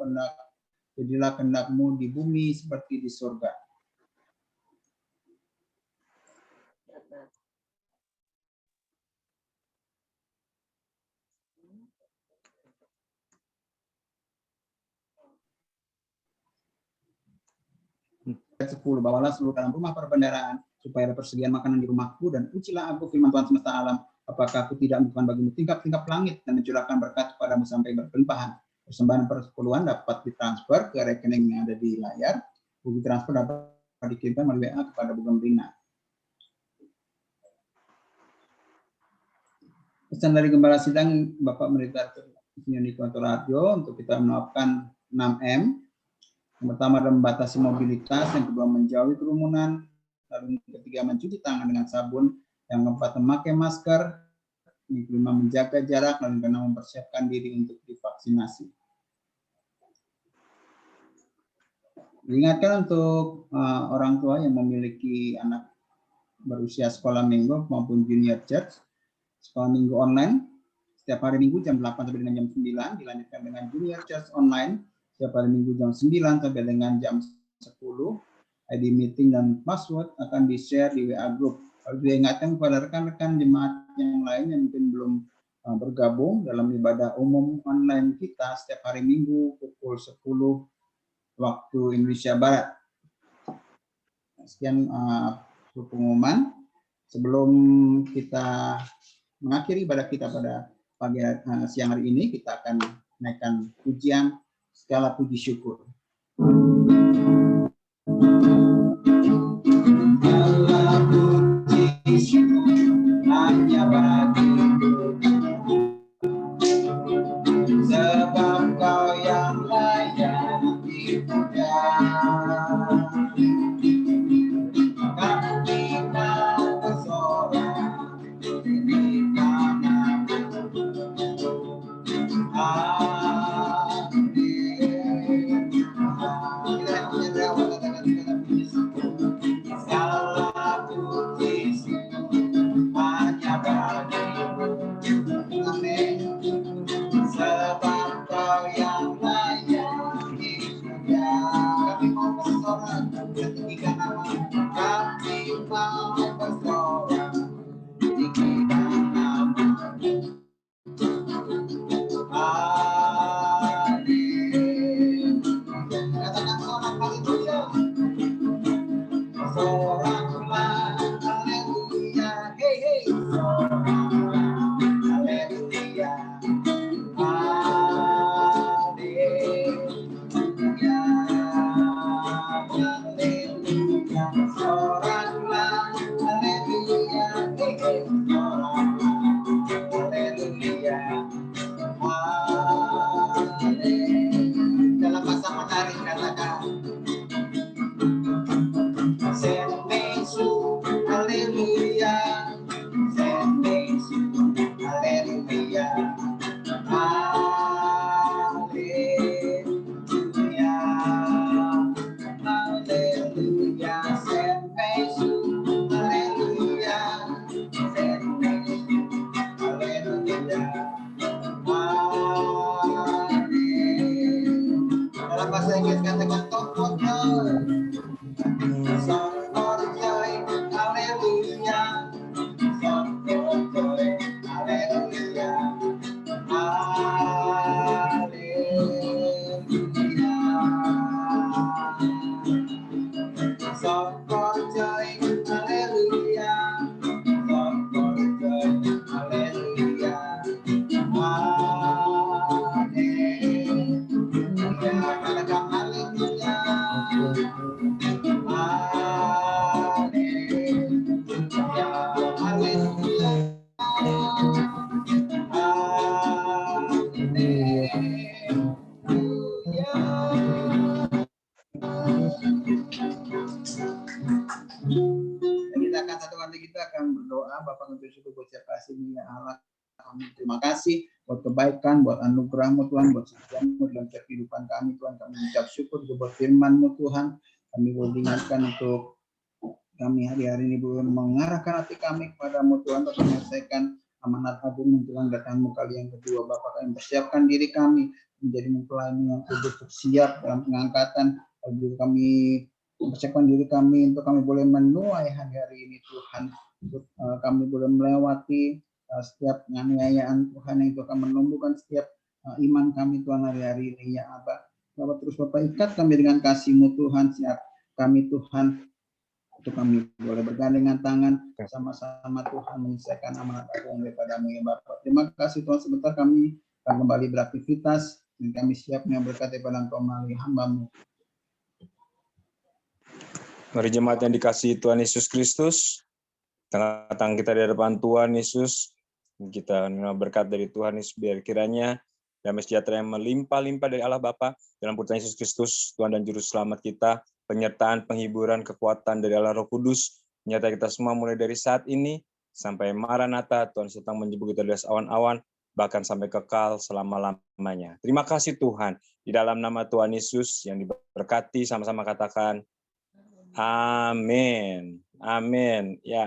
jadilah kehendakmu di bumi seperti di surga. Ayat 10, bawalah seluruh dalam rumah perbendaharaan, supaya ada persediaan makanan di rumahku, dan ujilah aku firman Tuhan semesta alam, apakah aku tidak membukakan bagimu tingkap-tingkap langit dan mencurahkan berkat kepadamu sampai berlimpahan. Persembahan persepuluhan dapat ditransfer ke rekening yang ada di layar. Bukti transfer dapat dikirimkan melalui WA kepada Bu Gemrina. Pesan dari Gembala Sidang Bapak Pendeta Niko Antolarjo untuk kita menerapkan 6M. Yang pertama adalah membatasi mobilitas, yang kedua menjauhi kerumunan, lalu yang ketiga mencuci tangan dengan sabun, yang keempat memakai masker, yang kelima menjaga jarak, lalu yang keenam mempersiapkan diri untuk divaksinasi. Diingatkan untuk orang tua yang memiliki anak berusia sekolah minggu maupun junior church, sekolah minggu online, setiap hari Minggu jam 8 sampai dengan jam 9, dilanjutkan dengan junior church online, setiap hari Minggu jam 9 sampai dengan jam 10. ID meeting dan password akan di-share di WA group. Lalu diingatkan kepada rekan-rekan jemaat yang lain yang mungkin belum bergabung dalam ibadah umum online kita setiap hari Minggu pukul 10 waktu Indonesia Barat. Sekian pengumuman. Sebelum kita mengakhiri ibadah kita pada pagi siang hari ini, kita akan naikkan pujian segala puji syukur. Segala puji syukur hanya bagimu, sebab Kau yang layak dipuja. Kami mau bersorak, berikan berusia kasih-Mu ya Allah. Kami terima kasih buat kebaikan, buat anugerah-Mu Tuhan, buat setiap-Mu dalam setiap kehidupan kami Tuhan. Kami mengucap syukur buat firman-Mu Tuhan. Kami boleh diingatkan untuk kami hari-hari ini boleh mengarahkan hati kami kepada-Mu Tuhan untuk menyelesaikan amanat agung menjelang datang-Mu kali yang kedua. Bapa, kami persiapkan diri kami menjadi mempelai yang kudus, siap dalam pengangkatan. Kami persiapkan diri kami untuk kami boleh menuai hari-hari ini Tuhan. Untuk kami boleh melewati setiap penganiayaan Tuhan yang itu akan menumbuhkan setiap iman kami Tuhan hari-hari ini ya Abah. Bapak terus Bapak ikat kami dengan kasih-Mu Tuhan. Siap kami Tuhan untuk kami boleh bergandengan tangan sama-sama Tuhan menyelesaikan amanat agung daripada-Mu ya Bapak. Terima kasih Tuhan, sebentar kami akan kembali beraktivitas dan kami siap berkat daripada Engkau melalui hamba-Mu. Mari jemaat yang dikasihi Tuhan Yesus Kristus, tengah-tengah kita di hadapan Tuhan Yesus, kita menerima berkat dari Tuhan Yesus, biar kiranya damai sejahtera yang melimpah-limpah dari Allah Bapa dalam putra Yesus Kristus, Tuhan dan Juru Selamat kita, penyertaan, penghiburan, kekuatan dari Allah Roh Kudus, menyertai kita semua mulai dari saat ini sampai Maranatha, Tuhan sedang menjemput kita dari awan-awan, bahkan sampai kekal selama-lamanya. Terima kasih Tuhan, di dalam nama Tuhan Yesus yang diberkati, sama-sama katakan, Amin. Amin. Ya.